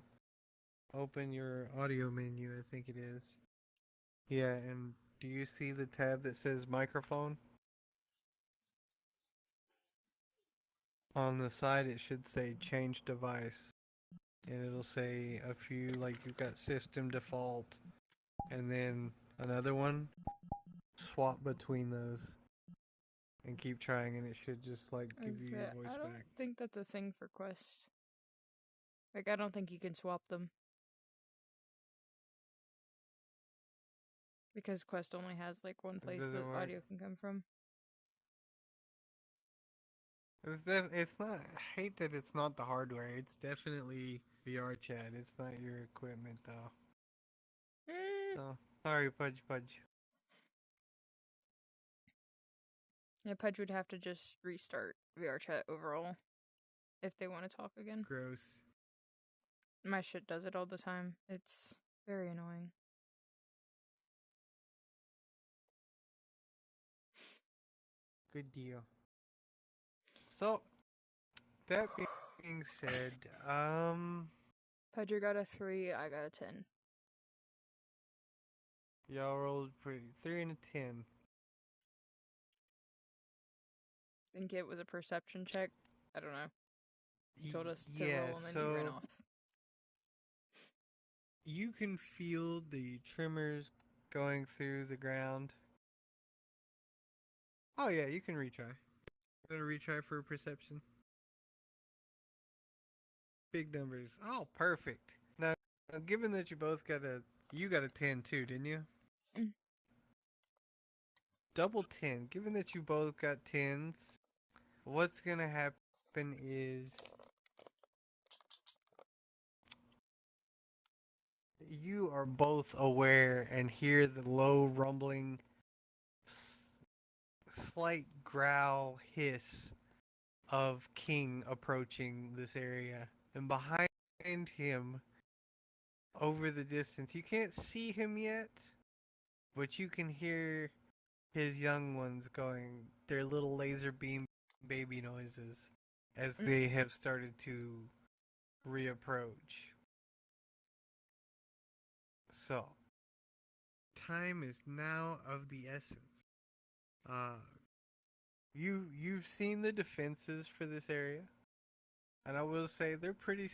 Open your audio menu, I think it is. Yeah, and do you see the tab that says microphone? On the side it should say change device. And it'll say a few, like you've got system default, and then another one. Swap between those. And keep trying, and it should just like give you your voice I don't back. think that's a thing for Quest. Like, I don't think you can swap them. Because Quest only has, like, one place doesn't that work. audio can come from. It's not. I hate that it's not the hardware. It's definitely VR chat. It's not your equipment though. So sorry, Pudge Pudge. Yeah, Pudge would have to just restart VR chat overall if they want to talk again. Gross. My shit does it all the time. It's very annoying. Good deal. So that being said, Pudger got a 3, I got a 10. y'all rolled pretty 3 and a 10. Think it was a perception check? I don't know. He told us to Yeah, roll and then he so ran off. you can feel the tremors going through the ground. Oh yeah, you can retry. Gonna retry for perception. Big numbers. Oh, perfect. Now, given that you both got you got a 10 too, didn't you? Mm. Double 10. Given that you both got 10s, what's gonna happen is you are both aware and hear the low rumbling, slight growl hiss of King approaching this area. And behind him, over the distance, you can't see him yet, but you can hear his young ones going their little laser beam baby noises as they have started to reapproach. So, time is now of the essence. You've seen the defenses for this area, and I will say they're pretty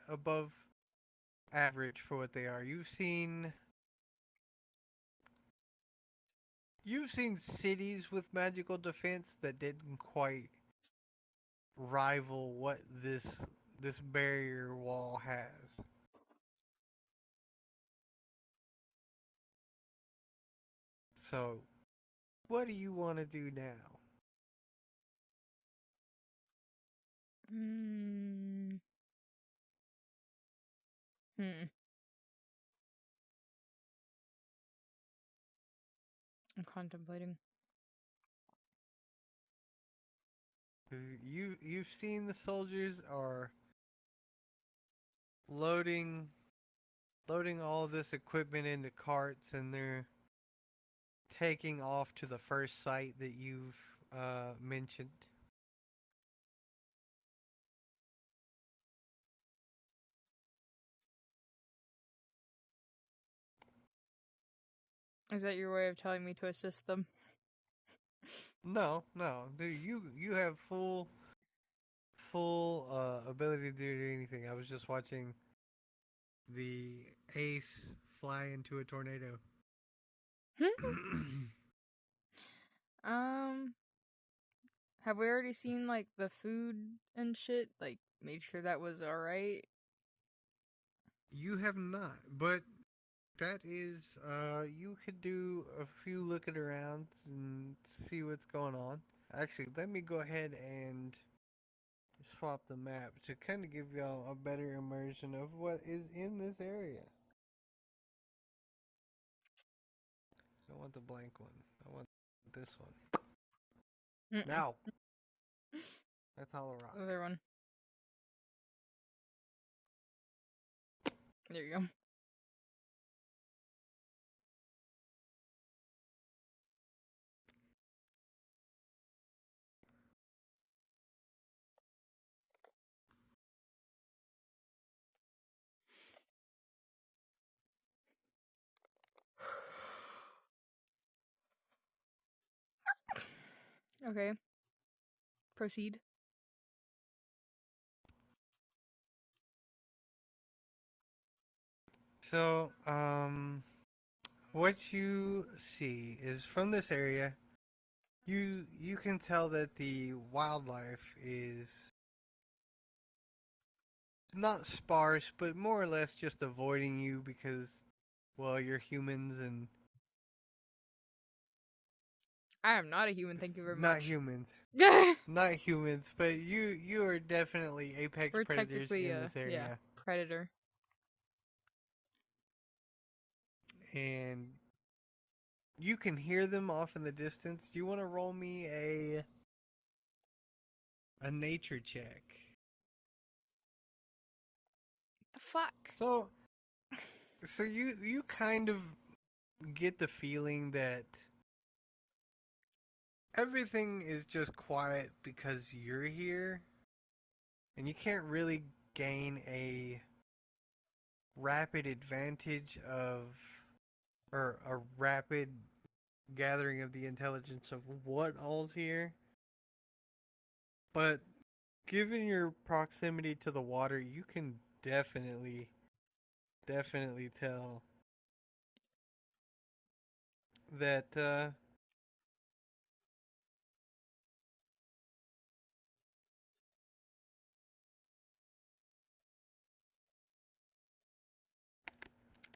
above average for what they are. You've seen cities with magical defense that didn't quite rival what this barrier wall has. So, what do you want to do now? Hmm. I'm contemplating. You've seen the soldiers are loading all this equipment into carts, and they're taking off to the first site that you've mentioned. Is that your way of telling me to assist them? No, dude, you have full ability to do anything. I was just watching the ace fly into a tornado. Have we already seen, like, the food and shit? Like, made sure that was alright? You have not, but that is, you could do a few looking around and see what's going on. Actually, let me go ahead and swap the map to kind of give y'all a better immersion of what is in this area. I don't want the blank one. I want this one. Now, that's Hollowrock. Other one. There you go. Okay. Proceed. So, what you see is from this area, you can tell that the wildlife is not sparse, but more or less just avoiding you because, well, you're humans and I am not a human, thank you very not much. humans, not humans, but you are definitely apex We're predators technically in this area, predator. and you can hear them off in the distance. Do you want to roll me a nature check? The fuck? So you kind of get the feeling that everything is just quiet because you're here, and you can't really gain a rapid advantage of or a rapid gathering of the intelligence of what all's here. But given your proximity to the water, you can definitely tell that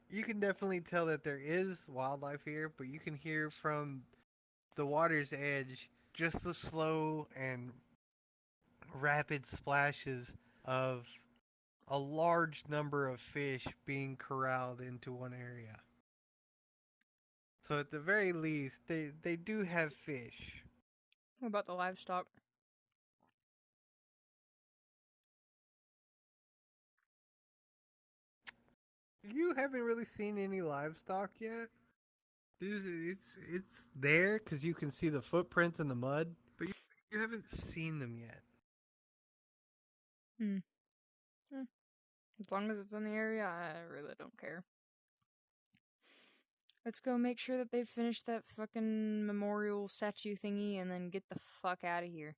you can definitely tell that there is wildlife here, but you can hear from the water's edge just the slow and rapid splashes of a large number of fish being corralled into one area. So at the very least, they do have fish. What about the livestock? You haven't really seen any livestock yet. It's there because you can see the footprints in the mud, but you haven't seen them yet. As long as it's in the area, I really don't care. Let's go make sure that they've finished that fucking memorial statue thingy and then get the fuck out of here.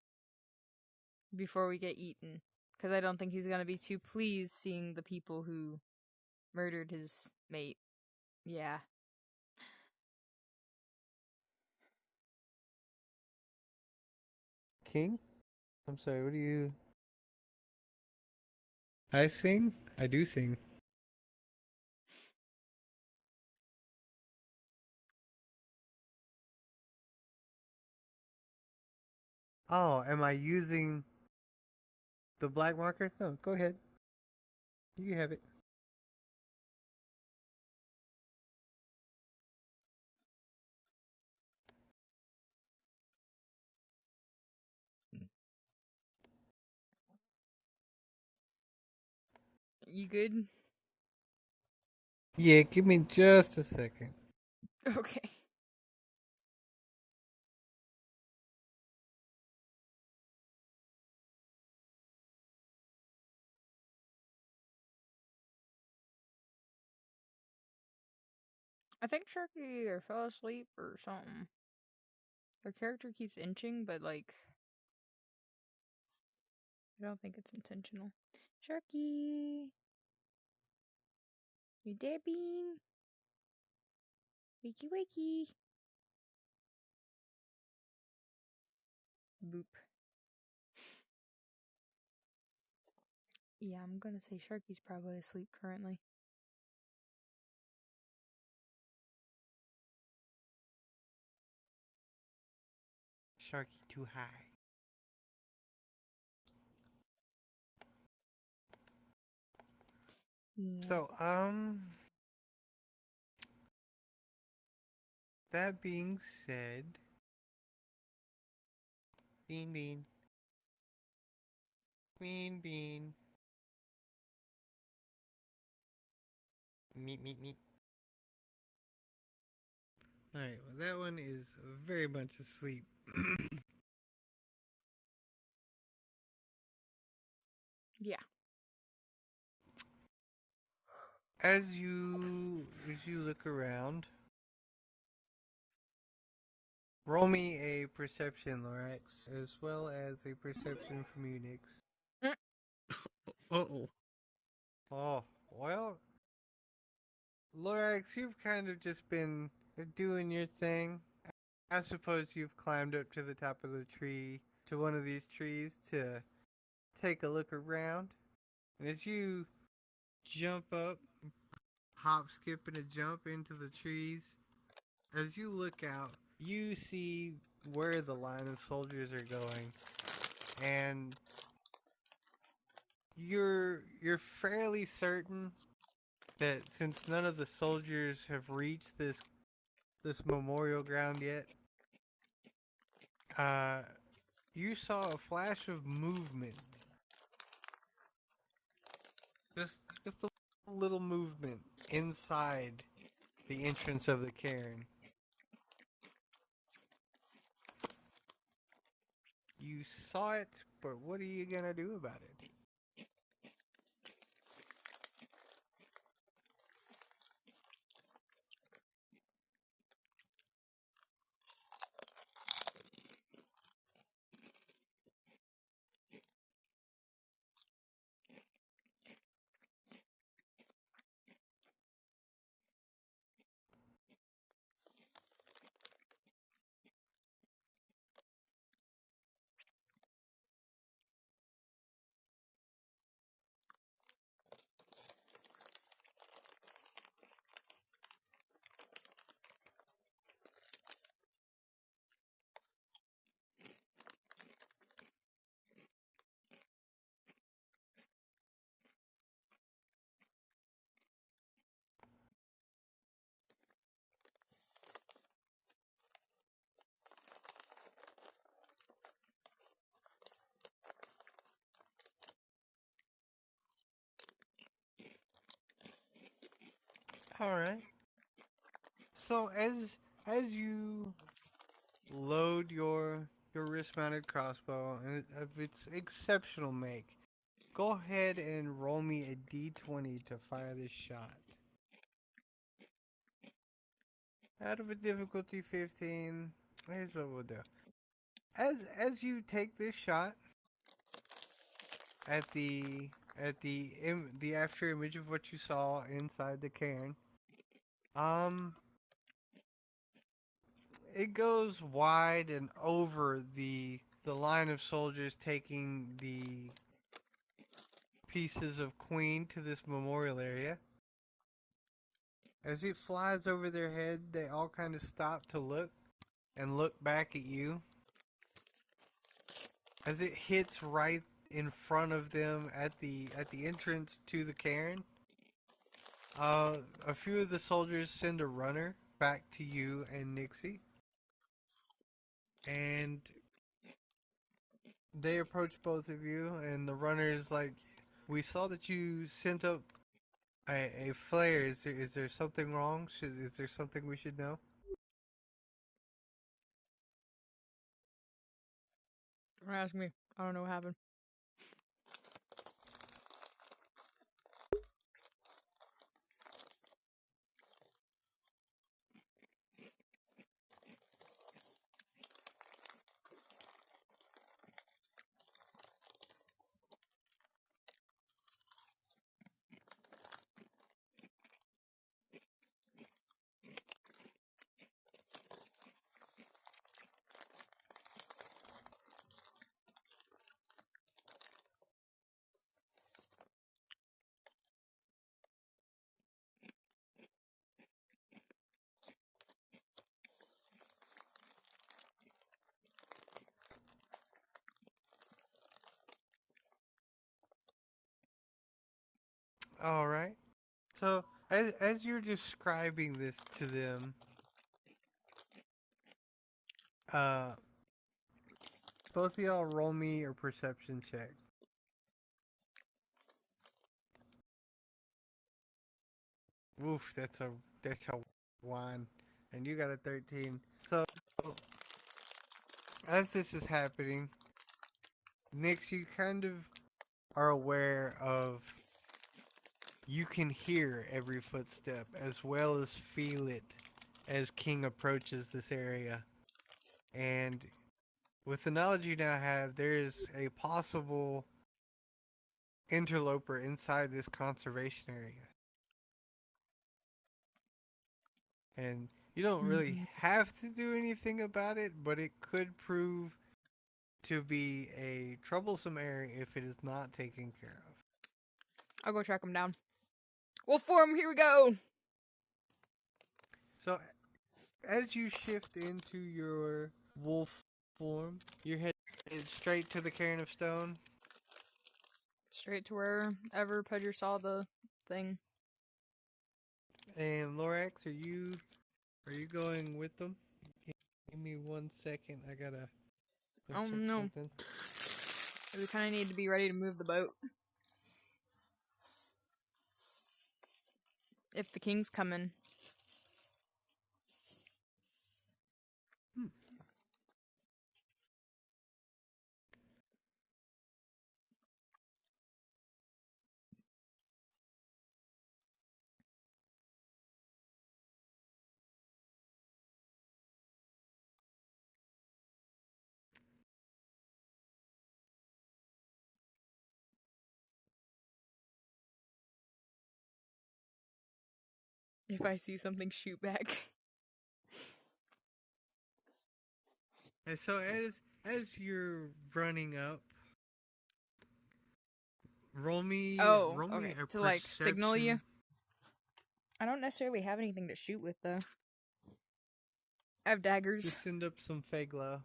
Before we get eaten. Because I don't think he's gonna be too pleased seeing the people who murdered his mate. Yeah. King? I'm sorry, what do you... I sing? I do sing. Oh, am I using the black marker? No, go ahead. You have it. You good? Yeah, give me just a second. Okay. I think Sharky either fell asleep or something. Their character keeps inching, but like, I don't think it's intentional. Sharky! You there, Bean? Wakey wakey! Boop. Yeah, I'm gonna say Sharky's probably asleep currently. Sharky too high. Yeah. So, that being said, Bean Bean, Bean Bean, meet meet meet. Alright, well that one is very much asleep. Yeah. As you look around, Roll me a perception, Lorax, as well as a perception from you, Nix. Uh-oh. Oh, well, Lorax, you've kind of just been doing your thing. I suppose you've climbed up to the top of the tree, to one of these trees, to take a look around. And as you jump up, hop, skip, and a jump into the trees, as you look out, you see where the line of soldiers are going. And you're fairly certain that since none of the soldiers have reached this memorial ground yet, uh, you saw a flash of movement. Just a little movement inside the entrance of the cairn. You saw it, but what are you gonna do about it? All right. So as you load your wrist-mounted crossbow and of its exceptional make, go ahead and roll me a d20 to fire this shot. Out of a difficulty 15, here's what we'll do. As you take this shot at the after image of what you saw inside the cairn, it goes wide and over the line of soldiers taking the pieces of Queen to this memorial area. As it flies over their head, they all kind of stop to look and look back at you. As it hits right in front of them at the entrance to the cairn, a few of the soldiers send a runner back to you and Nixie, and they approach both of you, and the runner is like, "We saw that you sent up a flare. Is there something wrong? Is there something we should know?" Don't ask me. I don't know what happened. All right. So as you're describing this to them, uh, both of y'all roll me a perception check. Woof, that's a 1, and you got a 13. So as this is happening, Nix, you kind of are aware of. You can hear every footstep as well as feel it as King approaches this area. And with the knowledge you now have, there is a possible interloper inside this conservation area. And you don't really have to do anything about it, but it could prove to be a troublesome area if it is not taken care of. I'll go track him down. Wolf form, here we go! So, as you shift into your wolf form, you're headed straight to the Cairn of Stone. Straight to wherever Pudger saw the thing. And Lorax, are you going with them? Give me 1 second. I gotta Oh, check no. something. We kind of need to be ready to move the boat. If the king's coming. If I see something, shoot back. And so as you're running up, roll me Okay. a To, like, signal you? perception. I don't necessarily have anything to shoot with, though. I have daggers. Just send up some Feglow.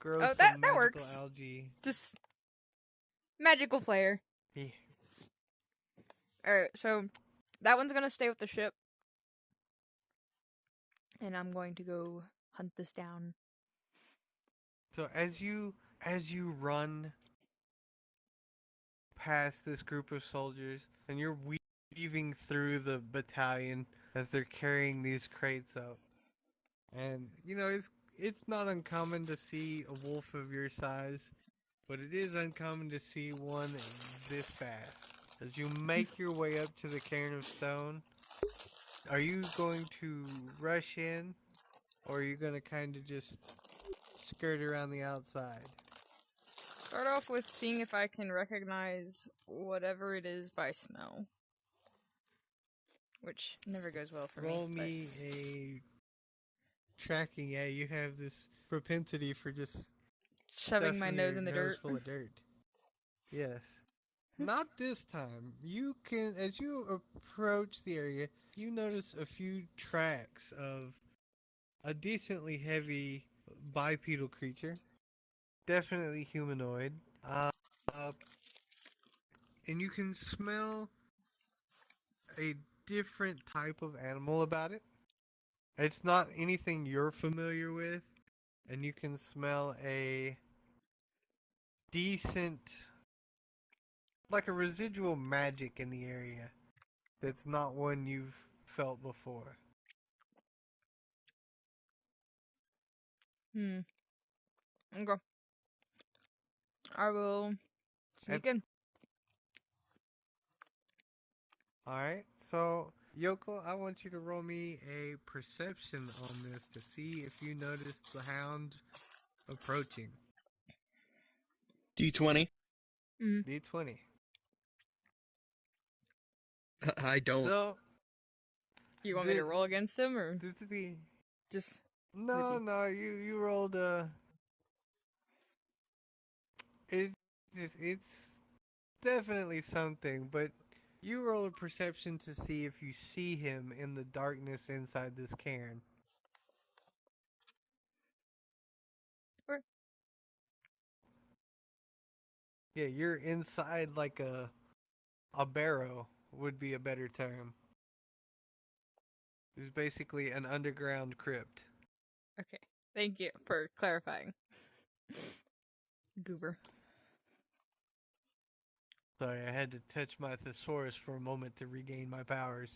Grow Oh, some that magical works. algae. Just magical flare. Yeah. Alright, so that one's gonna stay with the ship. And I'm going to go hunt this down. So as you run past this group of soldiers, and you're weaving through the battalion as they're carrying these crates up, and you know it's not uncommon to see a wolf of your size, but it is uncommon to see one this fast. As you make your way up to the Cairn of Stone, are you going to rush in, or are you going to kind of just skirt around the outside? Start off with seeing if I can recognize whatever it is by smell. Which never goes well for Roll me. me a tracking. Yeah, you have this propensity for just Shoving my stuffing nose your in the nose dirt. full of dirt. Yes. Not this time. You can, as you approach the area, you notice a few tracks of a decently heavy bipedal creature. Definitely humanoid. And you can smell a different type of animal about it. It's not anything you're familiar with, and you can smell a decent, like a residual magic in the area that's not one you've felt before. Okay. I will sneak in. Alright, so Yoko, I want you to roll me a perception on this to see if you notice the hound approaching. D20. D20. I don't. So, You want me to roll against him, or the just... no, maybe? no, you rolled it's definitely something, but you roll a perception to see if you see him in the darkness inside this cairn. Or... Yeah, you're inside like a barrow would be a better term. It's basically an underground crypt. Okay. Thank you for clarifying. Goober. Sorry, I had to touch my thesaurus for a moment to regain my powers.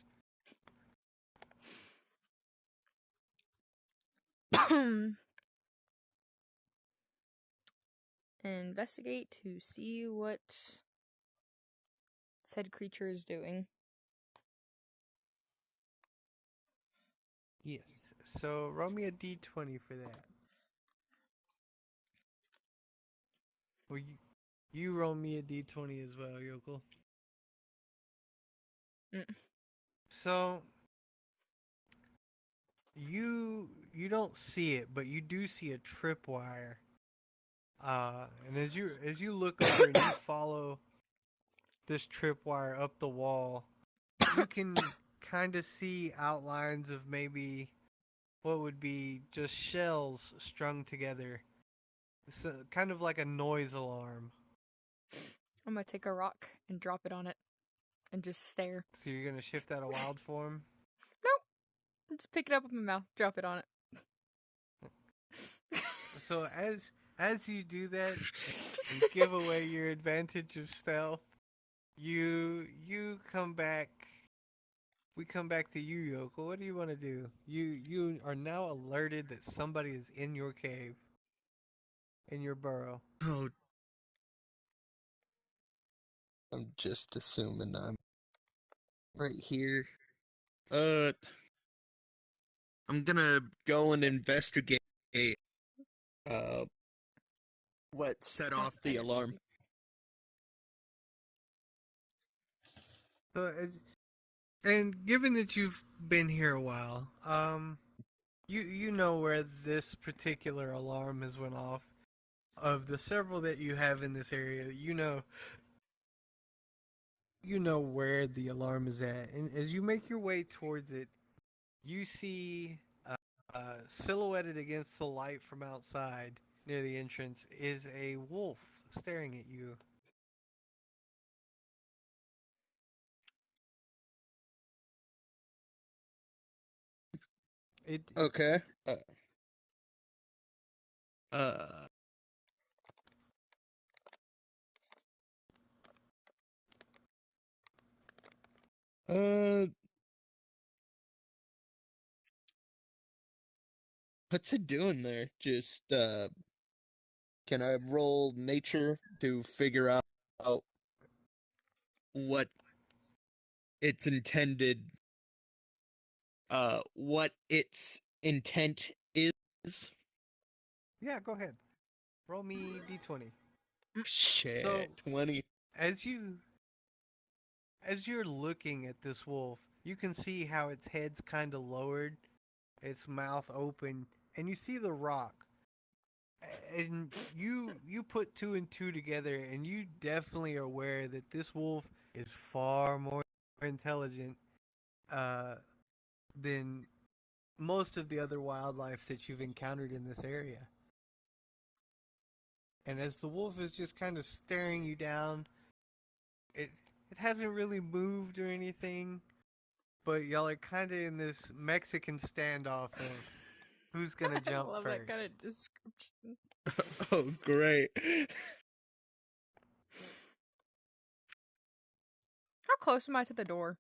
Investigate to see what said creature is doing. Yes. So roll me a d20 for that. Well, you roll me a d20 as well, Yokel. Mm. So you don't see it, but you do see a tripwire. And as you look over and you follow this tripwire up the wall, you can kind of see outlines of maybe what would be just shells strung together. It's kind of like a noise alarm. I'm gonna take a rock and drop it on it and just stare. So you're gonna shift out of wild form. Nope. Just pick it up with my mouth, drop it on it. So as you do that and give away your advantage of stealth, you come back. We come back to you, Yoko. What do you want to do? You are now alerted that somebody is in your cave, in your burrow. Oh, I'm just assuming I'm right here. I'm gonna go and investigate uh what set God, off the alarm. So and given that you've been here a while, you know where this particular alarm has went off. Of the several that you have in this area, you know where the alarm is at, and as you make your way towards it, you see silhouetted against the light from outside near the entrance is a wolf staring at you. Okay. Uh, uh, what's it doing there? Just, can I roll nature to figure out what its intended, what its intent is? Yeah, go ahead. Roll me d20. Shit, So- 20. As you're looking at this wolf, you can see how its head's kind of lowered, its mouth open, and you see the rock. And you put two and two together, and you definitely are aware that this wolf is far more intelligent than most of the other wildlife that you've encountered in this area. And as the wolf is just kind of staring you down, it hasn't really moved or anything, but y'all are kind of in this Mexican standoff of who's gonna jump I love first. that kind of description. Oh, great. How close am I to the door?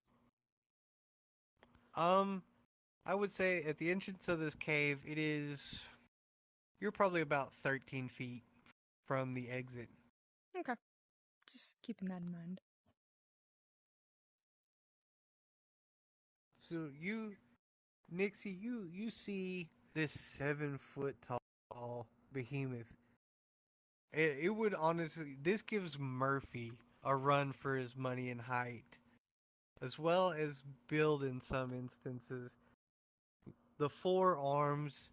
I would say at the entrance of this cave, you're probably about 13 feet from the exit. Okay. Just keeping that in mind. So Nixie, you see this 7-foot tall behemoth. It would honestly, this gives Murphy a run for his money in height, as well as build in some instances. The four arms,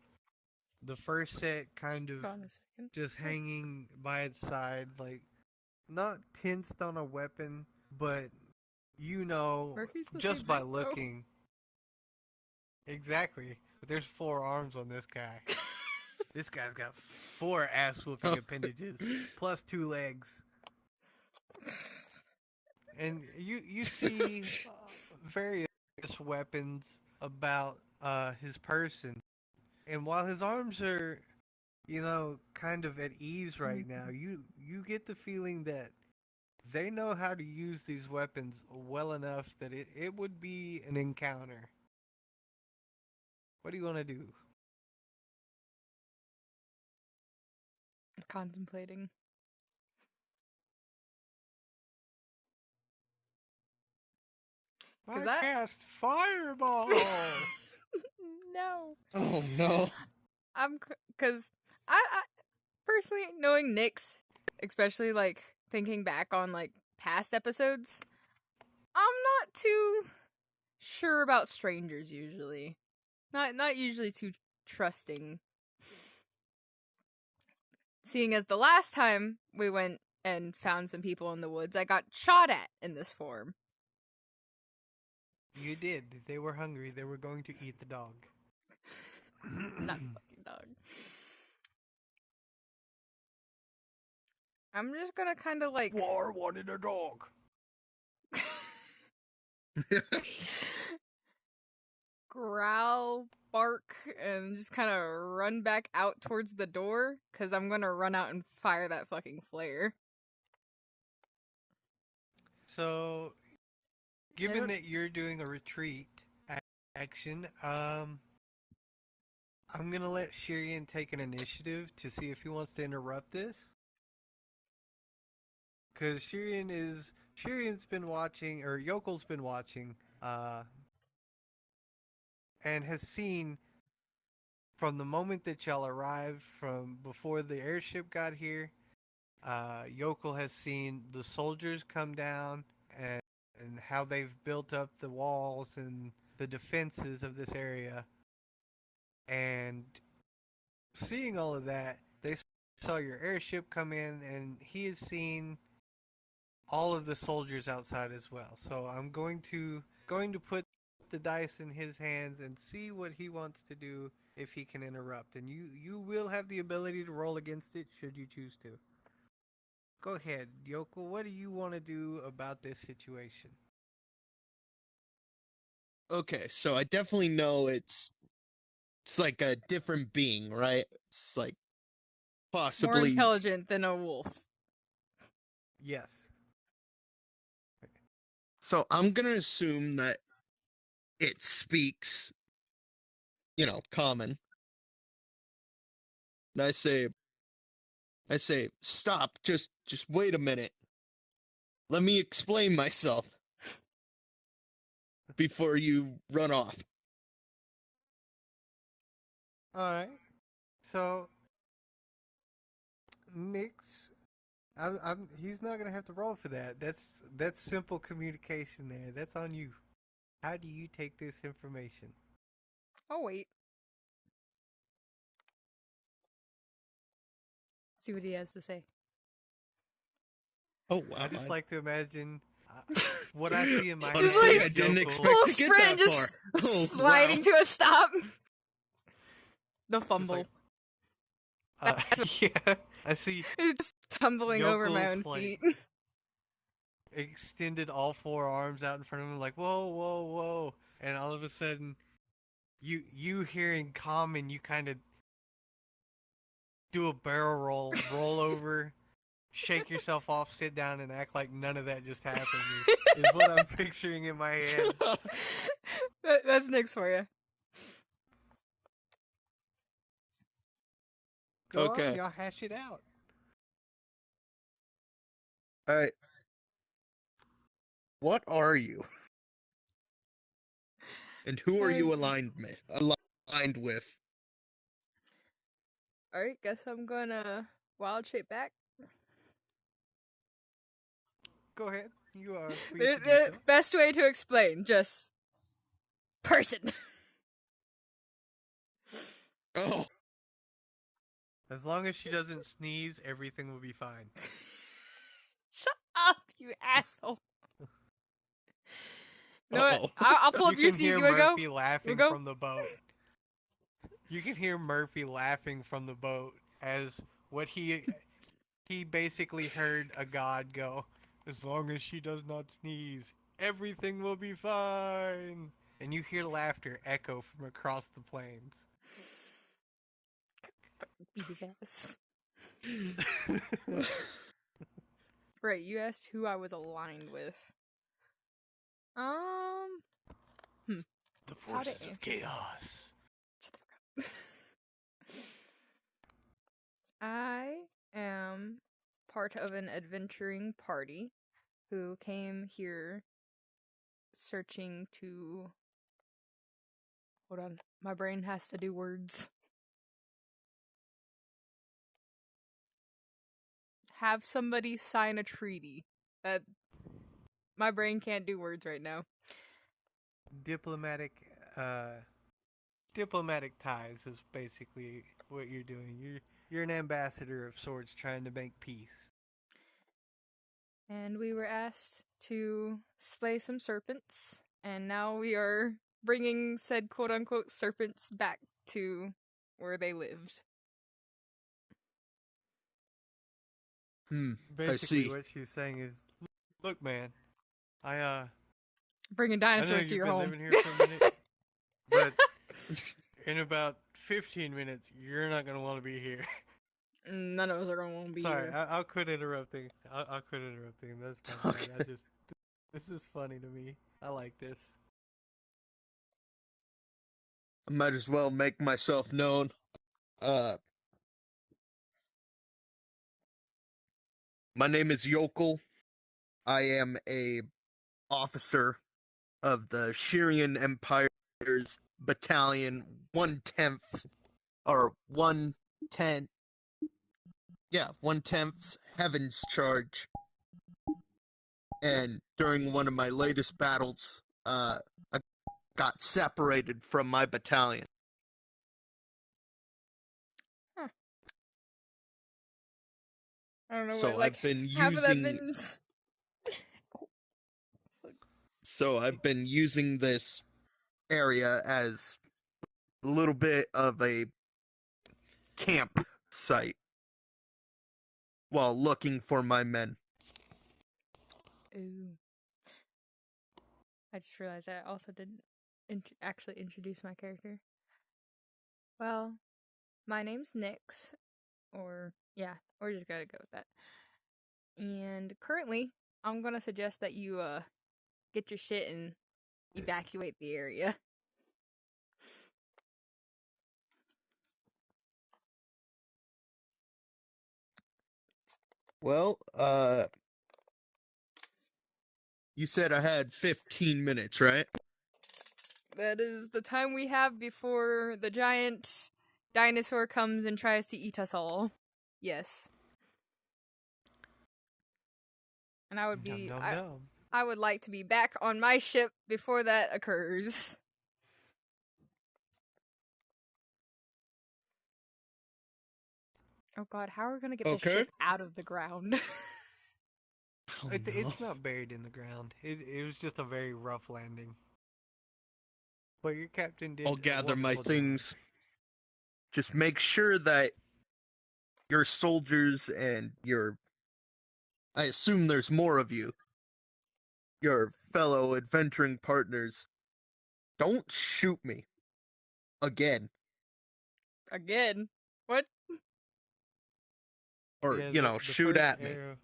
the first set kind of Hold on a second. just hanging by its side, like not tensed on a weapon, but Murphy's the just same by height, though. looking. Exactly. But there's 4 arms on this guy. This guy's got 4 ass-whooping appendages, plus 2 legs. And you see various weapons about his person. And while his arms are, kind of at ease right now, you get the feeling that they know how to use these weapons well enough that it would be an encounter. What do you want to do? Contemplating. I that- cast fireball! No. Oh, no. Because I personally, knowing Nyx, especially like thinking back on like past episodes. I'm not too sure about strangers usually. Not usually too trusting. Seeing as the last time we went and found some people in the woods, I got shot at in this form. You did. They were hungry. They were going to eat the dog. Not a fucking dog. I'm just gonna kind of like War wanted a dog. growl, bark, and just kind of run back out towards the door because I'm gonna run out and fire that fucking flare. So, given don't- that you're doing a retreat action, I'm gonna let Shirian take an initiative to see if he wants to interrupt this. Because Shirian's been watching, or Yokel's been watching, and has seen from the moment that y'all arrived, from before the airship got here, Yokel has seen the soldiers come down and how they've built up the walls and the defenses of this area. And seeing all of that, they saw your airship come in, and he has seen all of the soldiers outside as well. So I'm going to put the dice in his hands and see what he wants to do if he can interrupt. And you will have the ability to roll against it should you choose to. Go ahead, Yokel. What do you want to do about this situation? Okay, so I definitely know it's like a different being, right? It's like More possibly intelligent than a wolf. Yes. So I'm gonna assume that it speaks, common. And I say, stop, just wait a minute. Let me explain myself before you run off. All right. So, Nix, he's not gonna have to roll for that. That's simple communication there. That's on you. How do you take this information? Oh wait. See what he has to say. Oh wow! I just like to imagine what I see in my head. Honestly, like- I didn't Yokel. expect Full to get sprint, that just far. Oh, sliding wow. to a stop. The fumble. Yeah, I see It's tumbling over my Yokel's, own like, feet. extended all four arms out in front of him, like whoa, whoa, whoa, and all of a sudden, you hearing common, you kind of do a barrel roll over, shake yourself off, sit down, and act like none of that just happened. Is what I'm picturing in my head. That's Nick's for you. Go Okay. on, y'all hash it out. All right. What are you? And who are you aligned with? Alright, guess I'm gonna wild shape back. Go ahead. You are free The, to do the so. best way to explain, just person. Oh, As long as she doesn't sneeze, everything will be fine. Shut up, you asshole. You know what? Uh-oh. I'll pull up You your can sneeze. hear You wanna go? Murphy laughing go? from the boat. You can hear Murphy laughing from the boat as what he basically heard a god go, as long as she does not sneeze, everything will be fine. And you hear laughter echo from across the plains. Beat his ass. Right, you asked who I was aligned with. The How to forces of answer chaos. Shut the fuck up. I am part of an adventuring party who came here searching to. Hold on, my brain has to do words. have somebody sign a treaty. That my brain can't do words right now. Diplomatic, diplomatic ties is basically what you're doing. You're an ambassador of sorts, trying to make peace. And we were asked to slay some serpents, and now we are bringing said quote-unquote serpents back to where they lived. I Basically, see. what she's saying is, look, man, Bringing I know dinosaurs to you've your been home. living here for a minute, but in about 15 minutes, you're not gonna want to be here. None of us are going to want to be Sorry, here. I'll quit interrupting. I'll quit interrupting. That's my bad. Okay. This is funny to me. I like this. I might as well make myself known. My name is Yokel. I am a officer of the Shirian Empire's Battalion 1/10th, or 1/10, 1/10th Heaven's Charge. And during one of my latest battles, I got separated from my battalion. I don't know So what, like, I've been half of that using means. So I've been using this area as a little bit of a camp site while looking for my men. Ooh. I just realized I also didn't actually introduce my character. Well, my name's Nyx, or we're just gonna go with that. And currently, I'm gonna suggest that you get your shit and evacuate the area. Well, you said I had 15 minutes, right? That is the time we have before the giant dinosaur comes and tries to eat us all. Yes. And I would be Nom, nom, nom. I would like to be back on my ship before that occurs. Oh god, how are we gonna get this Okay. ship out of the ground? Oh, It's not buried in the ground. It was just a very rough landing. But your captain did. I'll a gather my wonderful job. things. Just make sure that your soldiers and I assume there's more of you, your fellow adventuring partners, don't shoot me. Again. Again? What? Or, Yeah, the shoot first at me. arrow,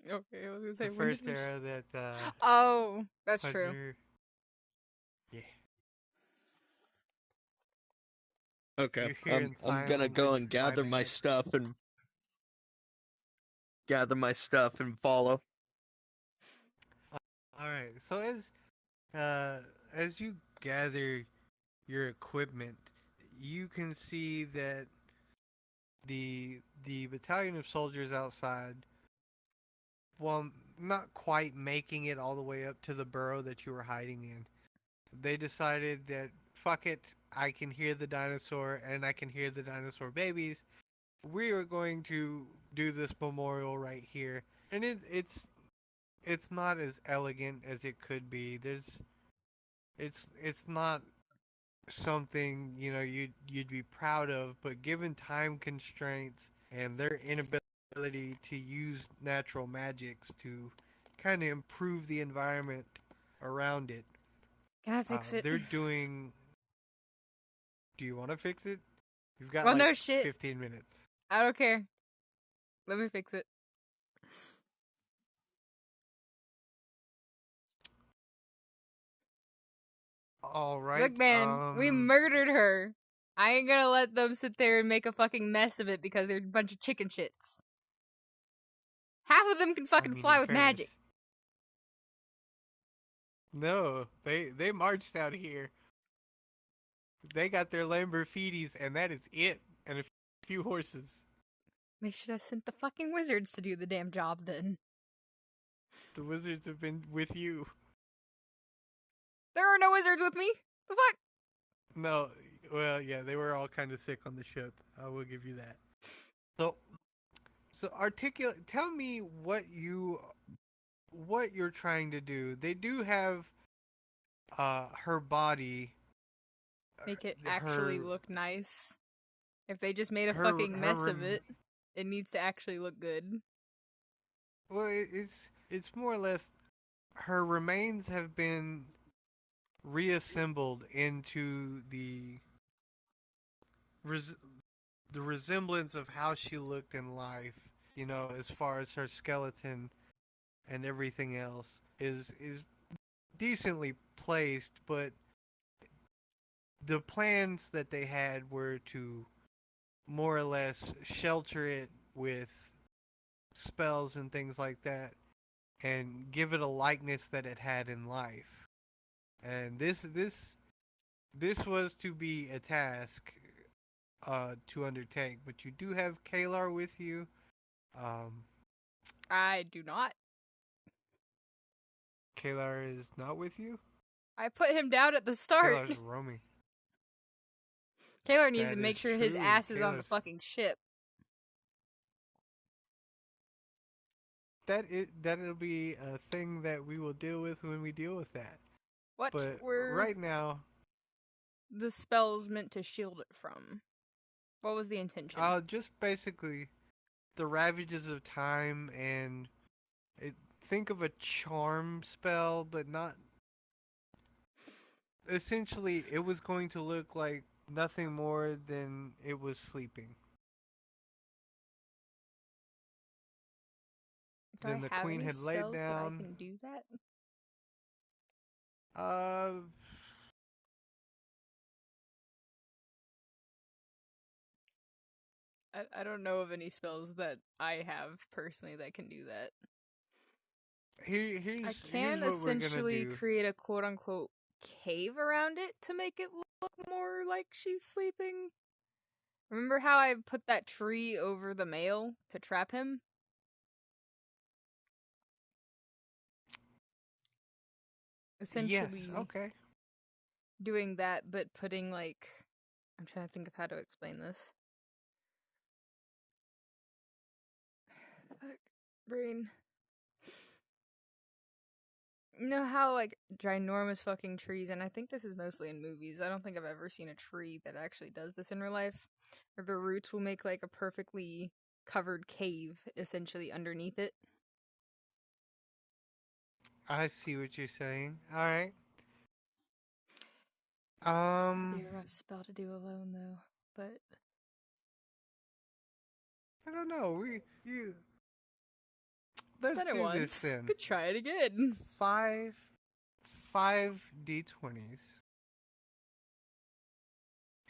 Okay, I was gonna say the when first did we arrow that Oh, that's true. Pudger- Yeah. Okay, You're hearing I'm gonna silent go and gather my heads. stuff and follow. All right. So as you gather your equipment, you can see that the battalion of soldiers outside, while not quite making it all the way up to the burrow that you were hiding in, they decided that fuck it, I can hear the dinosaur and I can hear the dinosaur babies. We are going to do this memorial right here, and it's not as elegant as it could be. It's not something you'd be proud of, but given time constraints and their inability to use natural magics to kind of improve the environment around it, Can I fix it? they're doing. Do you want to fix it? You've got Well, like no shit. 15 minutes. I don't care. Let me fix it. All right. Look, man, we murdered her. I ain't gonna let them sit there and make a fucking mess of it because they're a bunch of chicken shits. Half of them can fucking fly in with fairness- magic. No, they marched out here. They got their Lamborghinis, and that is it, and a few horses. They should have sent the fucking wizards to do the damn job then. The wizards have been with you. There are no wizards with me. The fuck? No, well, yeah, they were all kind of sick on the ship. I will give you that. So articulate. Tell me what you're trying to do. They do have her body. Make it her actually look nice. If they just made a her- fucking her mess of rem- it, it needs to actually look good. Well, it's more or less her remains have been reassembled into res- the resemblance of how she looked in life. You know, as far as her skeleton and everything else is decently placed, but the plans that they had were to more or less shelter it with spells and things like that and give it a likeness that it had in life. And this was to be a task to undertake, but you do have Kalar with you. Um, I do not. Kalar is not with you. I put him down at the start. Kalar's roaming. Taylor needs to That make is sure his true. ass is on the Kalar's- fucking ship. That'll be a thing that we will deal with when we deal with that. What But were right now, the spells meant to shield it from? What was the intention? just basically the ravages of time and think of a charm spell, but not. Essentially, it was going to look like nothing more than it was sleeping. Do Then I the have queen any had laid spells that I down. can do that? Uh, I don't know of any spells that I have personally that can do that. here's I can here's what we're gonna essentially do. create a quote unquote cave around it to make it look more like she's sleeping. Remember how I put that tree over the male to trap him? Essentially Yes. Okay. doing that, but putting like. I'm trying to think of how to explain this. Fuck. Brain. You know how, like, ginormous fucking trees, and I think this is mostly in movies. I don't think I've ever seen a tree that actually does this in real life. Where the roots will make, like, a perfectly covered cave, essentially, underneath it. I see what you're saying. All right. Be a rough spell to do alone, though. But I don't know. Let's done it do this once. then. Could try it again. Five d20s,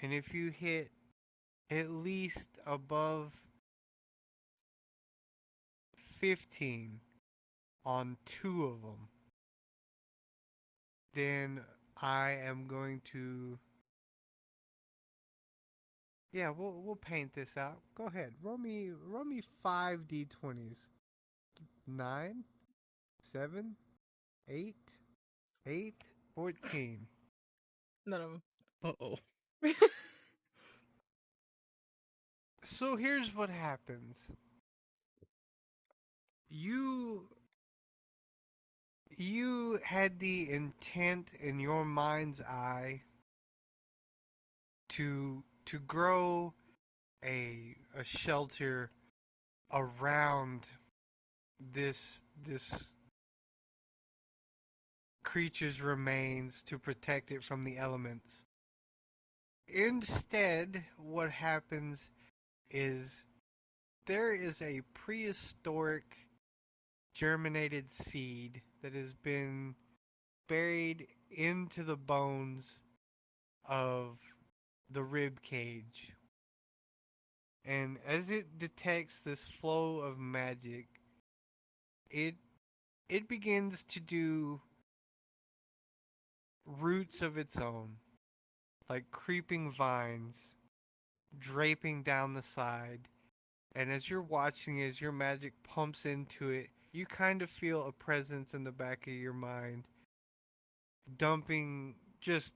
and if you hit at least above 15 on 2 of them, then I am going to. Yeah, we'll paint this out. Go ahead. Roll me 5 d20s. 9, 7, 8, 8, 14. None of them. Uh-oh. So here's what happens. You had the intent in your mind's eye to grow a shelter around this creature's remains to protect it from the elements. Instead, what happens is there is a prehistoric germinated seed that has been buried into the bones of the rib cage. And as it detects this flow of magic, it begins to do roots of its own, like creeping vines draping down the side And as you're watching, as your magic pumps into it, you kind of feel a presence in the back of your mind, dumping just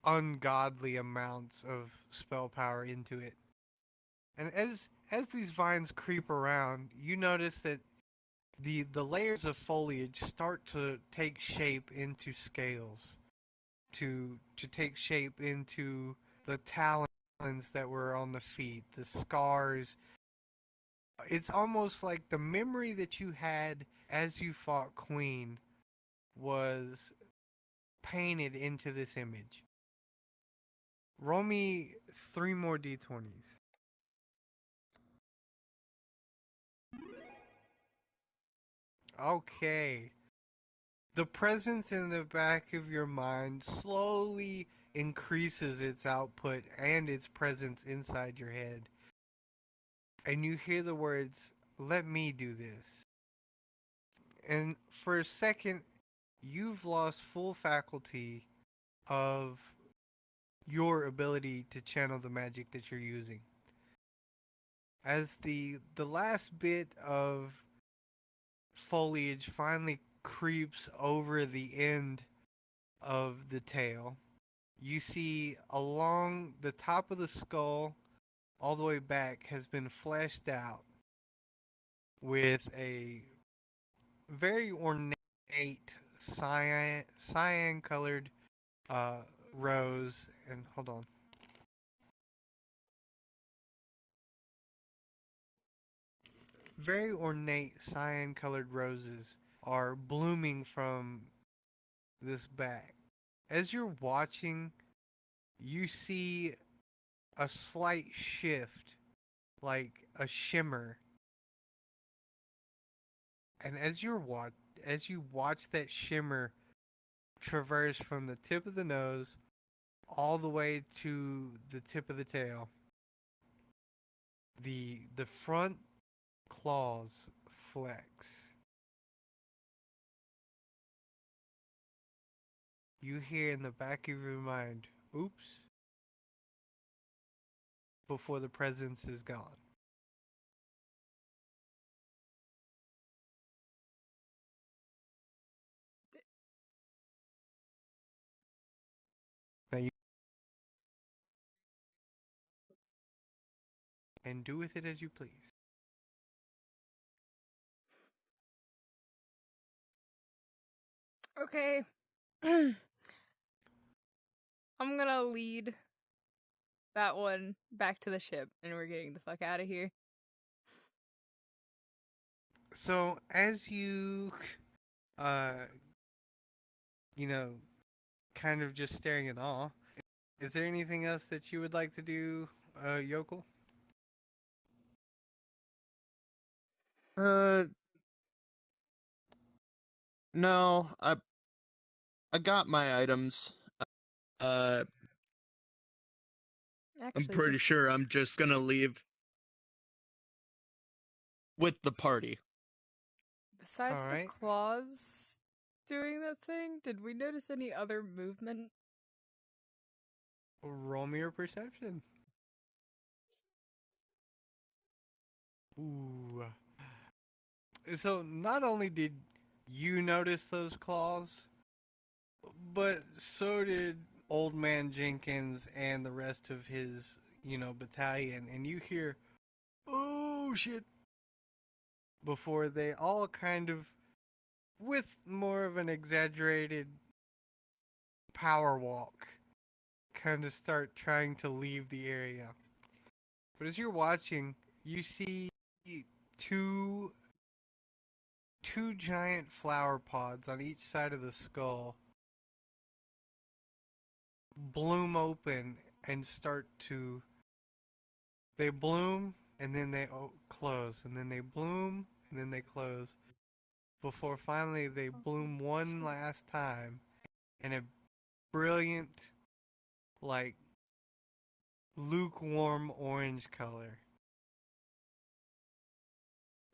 ungodly amounts of spell power into it. And as these vines creep around, you notice that the layers of foliage start to take shape into scales, to take shape into the talons that were on the feet, the scars. It's almost like the memory that you had as you fought Queen was painted into this image. Roll me 3 more d20s. Okay. The presence in the back of your mind slowly increases its output and its presence inside your head. And you hear the words, "Let me do this." And for a second, you've lost full faculty of your ability to channel the magic that you're using. As the last bit of foliage finally creeps over the end of the tail, you see along the top of the skull, all the way back, has been fleshed out with a very ornate cyan colored rose. And hold on. Very ornate cyan colored roses are blooming from this back. As you're watching, you see a slight shift, like a shimmer. And as you watch that shimmer traverse from the tip of the nose all the way to the tip of the tail, the front claws flex. You hear in the back of your mind, "Oops," before the presence is gone. Now you and do with it as you please. Okay. I'm gonna lead that one back to the ship, and we're getting the fuck out of here. So as you, uh, you know, kind of just staring in awe, is there anything else that you would like to do, Yokel? Uh, no, I got my items. Uh, I'm Actually, pretty sure I'm just gonna leave with the party. besides All the right. claws doing that thing, did we notice any other movement? Roll me your perception. Ooh. So not only did you notice those claws, but so did Old Man Jenkins and the rest of his, battalion. And you hear, "Oh shit," before they all kind of, with more of an exaggerated power walk, kind of start trying to leave the area. But as you're watching, you see two two giant flower pods on each side of the skull bloom open and start to, they bloom and then they close, and then they bloom and then they close, before finally they bloom one last time in a brilliant, like, lukewarm orange color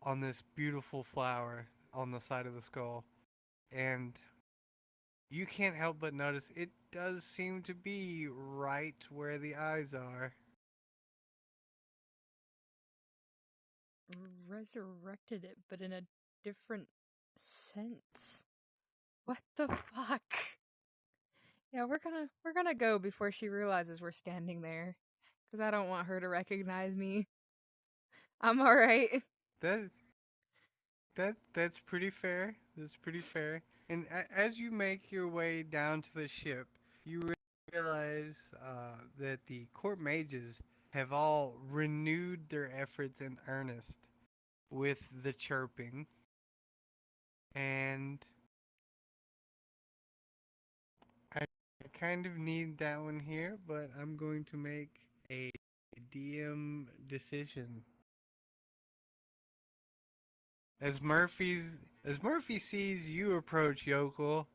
on this beautiful flower on the side of the skull. And you can't help but notice it does seem to be right where the eyes are. resurrected it, but in a different sense. What the fuck? Yeah, we're gonna go before she realizes we're standing there, because I don't want her to recognize me. I'm all right. That that's pretty fair. That's pretty fair. And as you make your way down to the ship, you realize that the court mages have all renewed their efforts in earnest with the chirping, and I kind of need that one here, but I'm going to make a DM decision. As Murphy sees you approach Yokel,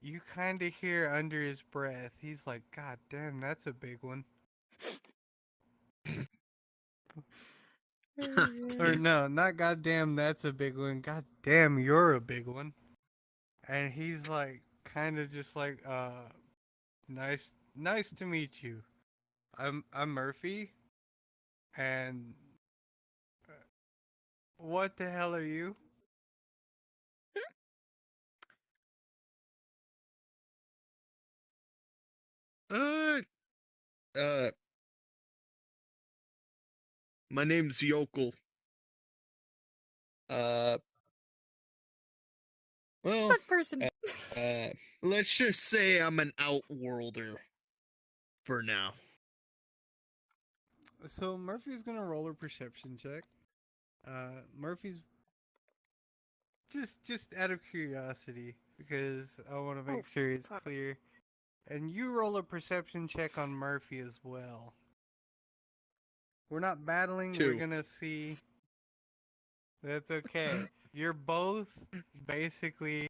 you kind of hear under his breath, he's like, "God damn, that's a big one." Or no, not "goddamn, that's a big one." "God damn, you're a big one." And he's like, kind of just like, nice to meet you. I'm Murphy, and what the hell are you?" Uh, uh, my name's Yokel. Uh, well, Bug person. let's just say I'm an outworlder for now. So Murphy's gonna roll a perception check. Murphy's just out of curiosity, because I want to make sure it's fuck. clear. And you roll a perception check on Murphy as well. We're not battling. We're 2. gonna see. That's okay. You're both basically.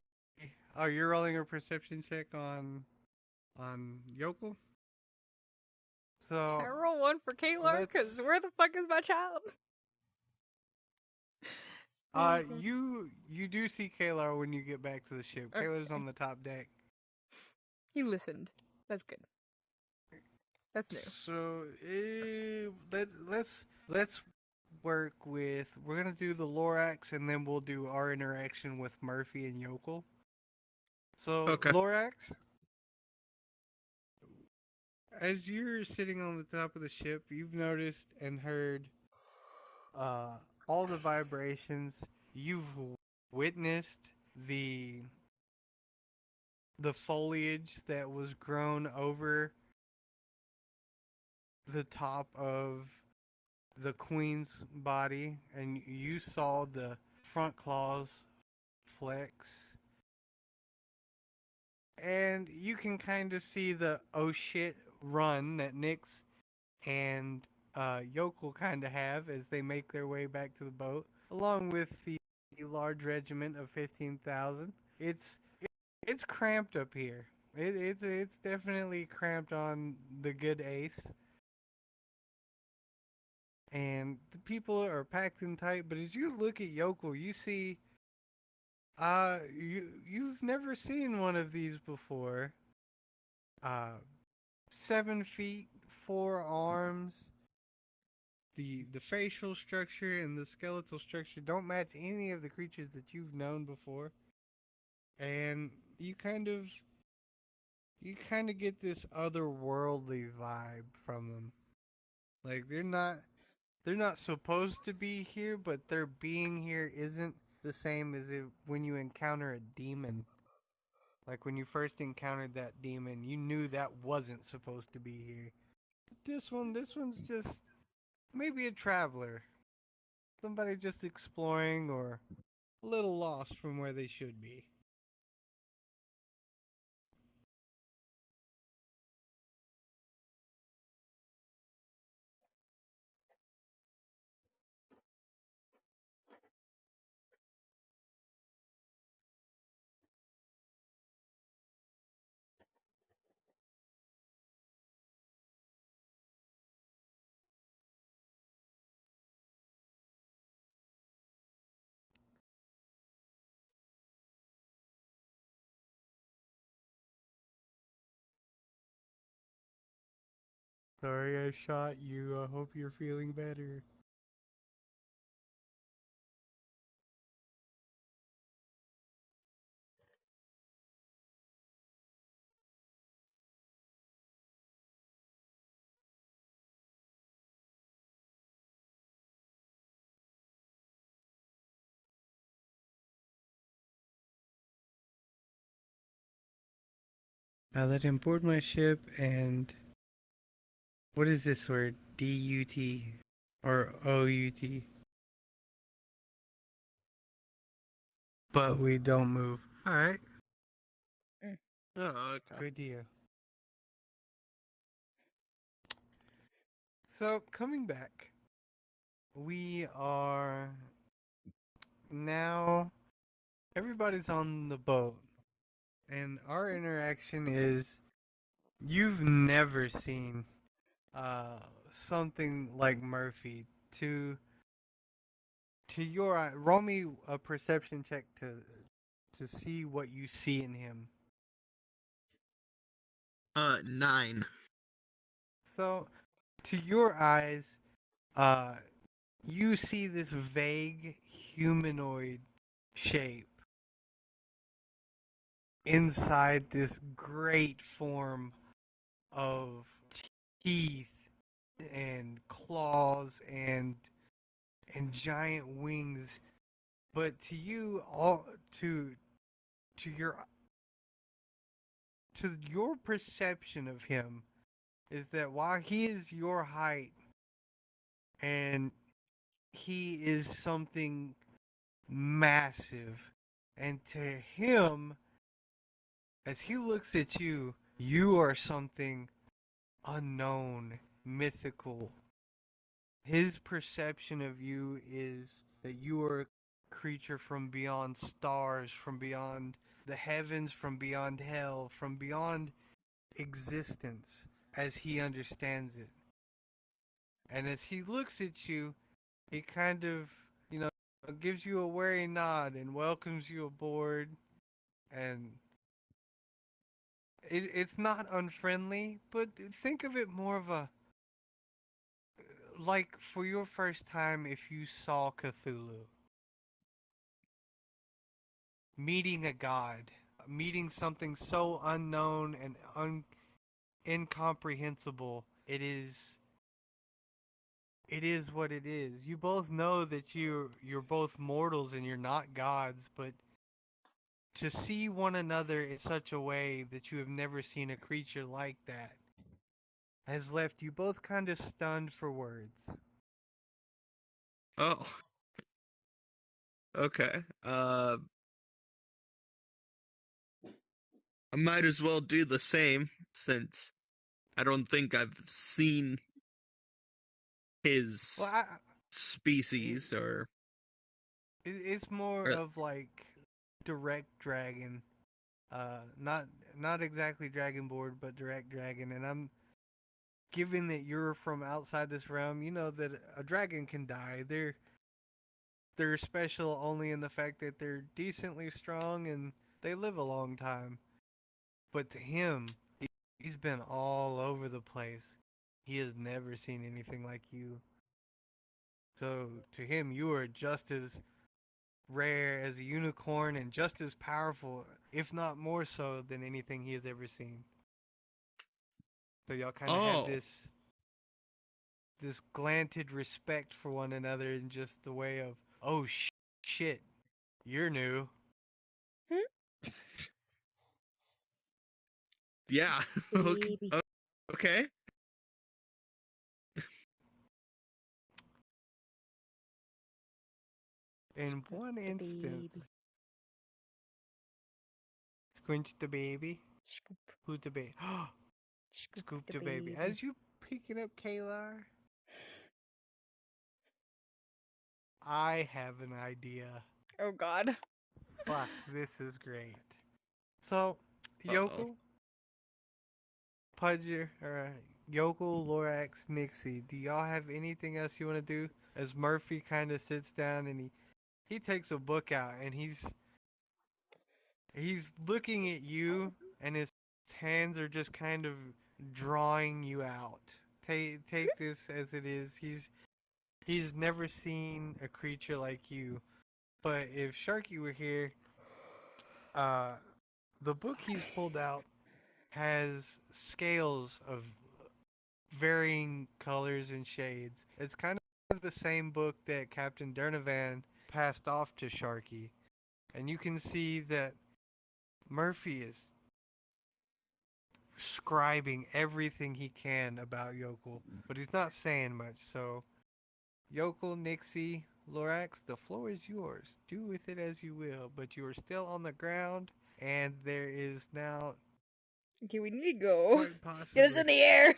Oh, you're rolling a perception check on Yokel. Can So I roll one for Kalar? let's. Because where the fuck is my child? You do see Kalar when you get back to the ship. Okay. Kalar's on the top deck. He listened. That's good. That's new. So let's work with. We're gonna do the Lorax, and then we'll do our interaction with Murphy and Yokel. So Okay. Lorax, as you're sitting on the top of the ship, you've noticed and heard all the vibrations. You've witnessed the foliage that was grown over the top of the queen's body, and you saw the front claws flex, and you can kind of see the "oh shit" run that Nyx and Yokel kind of have as they make their way back to the boat, along with the large regiment of 15,000. It's cramped up here. It's definitely cramped on the good ace. And the people are packed in tight, but as you look at Yokel, you see you've never seen one of these before. 7 feet, 4 arms. The facial structure and the skeletal structure don't match any of the creatures that you've known before. And you kind of get this otherworldly vibe from them. Like they're not supposed to be here, but their being here isn't the same as when you encounter a demon. Like when you first encountered that demon, you knew that wasn't supposed to be here. This one's just maybe a traveler, somebody just exploring or a little lost from where they should be. Sorry I shot you. I hope you're feeling better. I let him board my ship, and what is this word? D-U-T or O-U-T? But we don't move. All right, Oh, okay. good deal. So coming back, we are now. Everybody's on the boat, and our interaction is you've never seen something like Murphy. To your eye, roll me a perception check to see what you see in him. 9. So, to your eyes, uh, you see this vague humanoid shape inside this great form of teeth and claws and giant wings. But to you, all to your to your perception of him is that while he is your height and he is something massive, and to him, as he looks at you, you are something unknown, mythical. His perception of you is that you are a creature from beyond stars, from beyond the heavens, from beyond hell, from beyond existence as he understands it. And as he looks at you, he kind of, you know, gives you a wary nod and welcomes you aboard. And it's not unfriendly, but think of it more of a like for your first time if you saw Cthulhu. Meeting a god, meeting something so unknown and incomprehensible. It is what it is. You both know that you're both mortals and you're not gods, but to see one another in such a way that you have never seen a creature like that has left you both kind of stunned for words. Oh, okay. I might as well do the same since I don't think I've seen Well, his it, species or, it's more or of like direct dragon, not exactly dragonboard, but direct dragon. And I'm given that you're from outside this realm, you know that a dragon can die. They're special only in the fact that they're decently strong and they live a long time. But to him, he's been all over the place. He has never seen anything like you. So to him, you are just as rare as a unicorn and just as powerful, if not more so, than anything he has ever seen. So y'all kind of have oh, this glanted respect for one another in just the way of, oh shit, you're new. yeah. Okay. Baby. Okay. In one The instance, baby. Squinch the baby. Scoop. Who's the baby? Scoop, Scoop the the baby. baby. As you picking up Kalar, I have an idea. Oh God. Fuck, this is great. So, Uh-oh. Yokel, Pudger, or Yokel, Lorax, Nixie, do y'all have anything else you want to do? As Murphy kind of sits down and he takes a book out and he's looking at you and his hands are just kind of drawing you out. Take this as it is. He's never seen a creature like you. But if Sharky were here, uh, the book he's pulled out has scales of varying colors and shades. It's kind of the same book that Captain Durnavan passed off to Sharky. And you can see that Murphy is scribing everything he can about Yokel, but he's not saying much. So, Yokel, Nixie, Lorax, the floor is yours. Do with it as you will, but you are still on the ground, and there is now Okay, we need to go. Quite possibly. Get us in the air.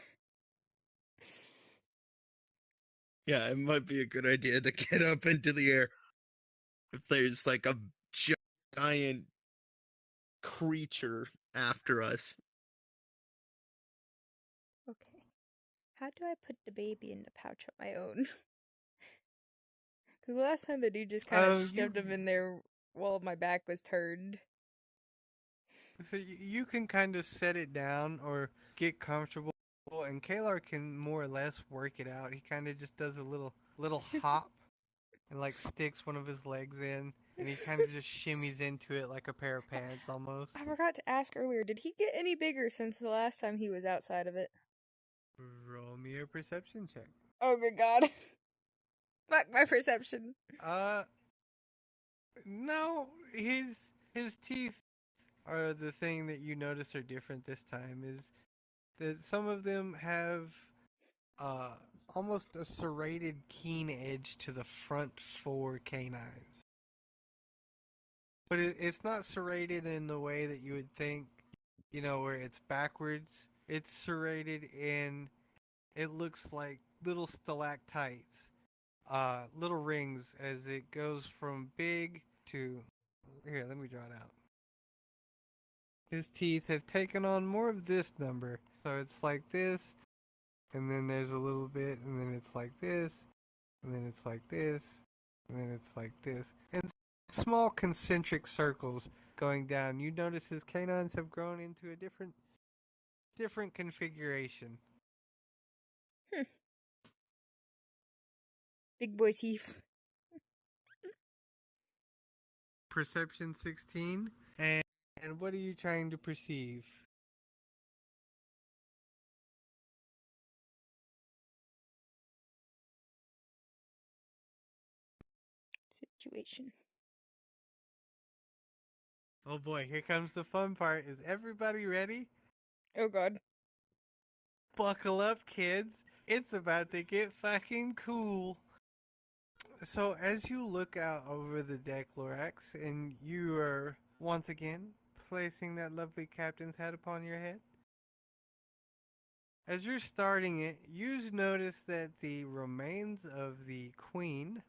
Yeah, it might be a good idea to get up into the air. If there's like a giant creature after us. Okay. How do I put the baby in the pouch of my own? Because the last time the dude just kind of shoved him in there while my back was turned. So you can kind of set it down or get comfortable, and Kalar can more or less work it out. He kind of just does a little hop and like sticks one of his legs in, and he kind of just shimmies into it like a pair of pants almost. I forgot to ask earlier, did he get any bigger since the last time he was outside of it? Roll me a perception check. Oh good god. Fuck my perception. No, his teeth are the thing that you notice are different this time. Is that some of them have uh almost a serrated, keen edge to the front four canines. But it's not serrated in the way that you would think, where it's backwards. It's serrated in, it looks like little stalactites, little rings as it goes from big to, here, let me draw it out. His teeth have taken on more of this number. So it's like this, and then there's a little bit, and then it's like this, and then it's like this, and then it's like this. And small concentric circles going down. You notice his canines have grown into a different configuration. Big boy teeth. Perception 16. And what are you trying to perceive? Situation. Oh boy, here comes the fun part. Is everybody ready? Oh god. Buckle up, kids. It's about to get fucking cool. So as you look out over the deck, Lorax, and you are once again placing that lovely captain's hat upon your head, as you're starting it, you notice that the remains of the queen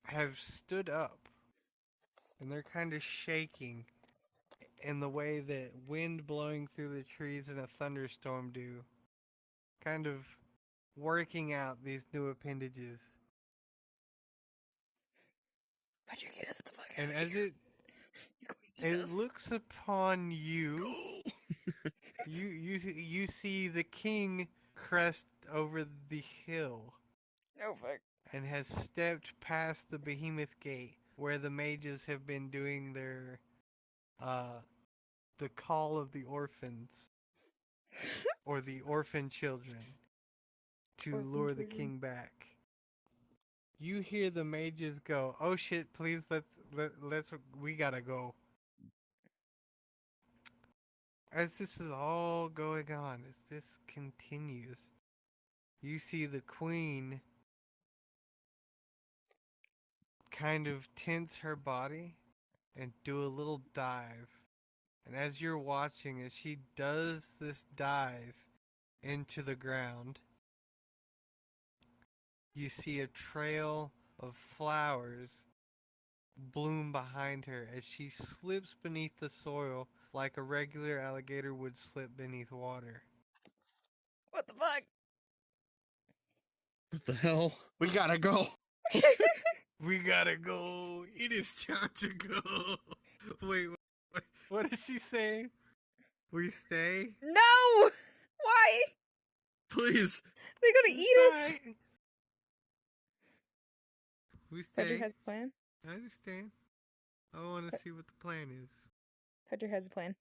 have stood up, and they're kind of shaking in the way that wind blowing through the trees in a thunderstorm do, kind of working out these new appendages. Roger, get us the fuck out And of as here. He's going to eat it us. looks upon you, you see the king crest over the hill Oh fuck. and has stepped past the behemoth gate where the mages have been doing their the call of the orphans or the orphan children to Orphan lure the children. king back. You hear the mages go, "Oh shit, please let's we gotta go." As this is all going on, as this continues, you see the queen kind of tense her body and do a little dive. And as you're watching, as she does this dive into the ground, you see a trail of flowers bloom behind her as she slips beneath the soil like a regular alligator would slip beneath water. What the fuck? What the hell? We gotta go. We gotta go. It is time to go. Wait, what did she say? We stay? No! Why? Please. They're gonna eat us! Bye. We Fedger stay. has a plan. I understand. I want to see what the plan is. Fedger has a plan.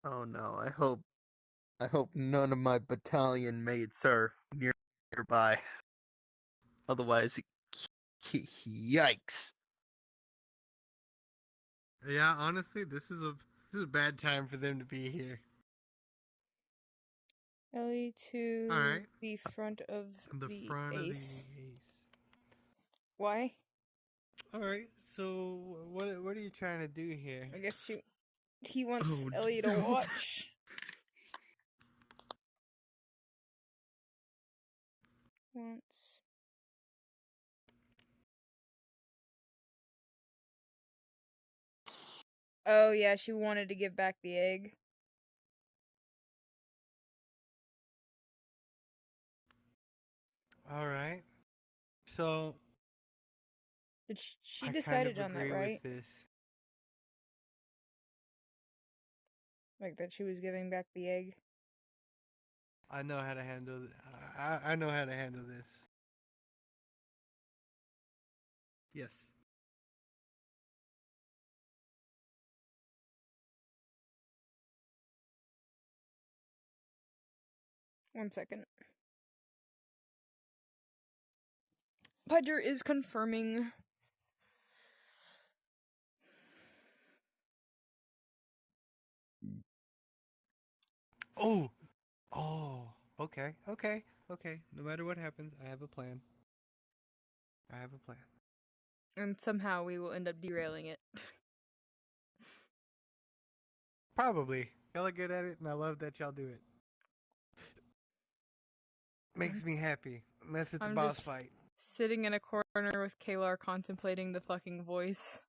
Oh no, I hope none of my battalion mates are nearby. Otherwise, yikes. Yeah, honestly, this is a bad time for them to be here. Ellie to All right. the front of The the front of the ace. ace. Why? All right. So what are you trying to do here? I guess he wants Oh, Ellie to no. watch. Wants. Oh yeah, she wanted to give back the egg. All right. So She I kind of decided on that, agree with right? this. Like that she was giving back the egg. I know how to handle. I know how to handle this. Yes. One second. Pudger is confirming. Oh. Oh. Okay. Okay. Okay. No matter what happens, I have a plan. I have a plan. And somehow we will end up derailing it. Probably. Y'all are good at it, and I love that y'all do it. Makes me happy. Unless it's a I'm boss just fight. sitting in a corner with Kalar contemplating the fucking voice.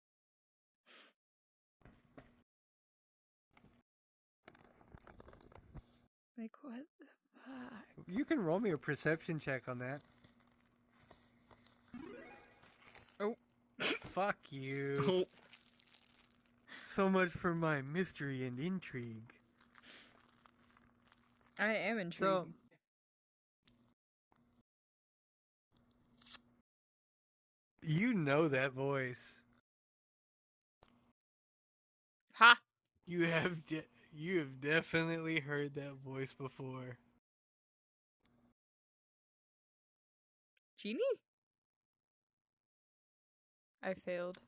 Like, what the fuck? You can roll me a perception check on that. Oh. Fuck you. Oh, So much for my mystery and intrigue. I am intrigued. So, you know that voice. Ha! You have definitely heard that voice before. Genie? I failed.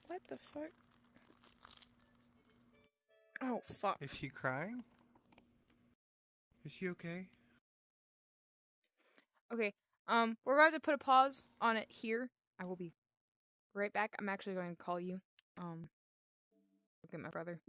What the fuck? Oh, fuck. Is she crying? Is she okay? Okay, we're going to put a pause on it here. I will be right back. I'm actually going to call you. Look at my brother.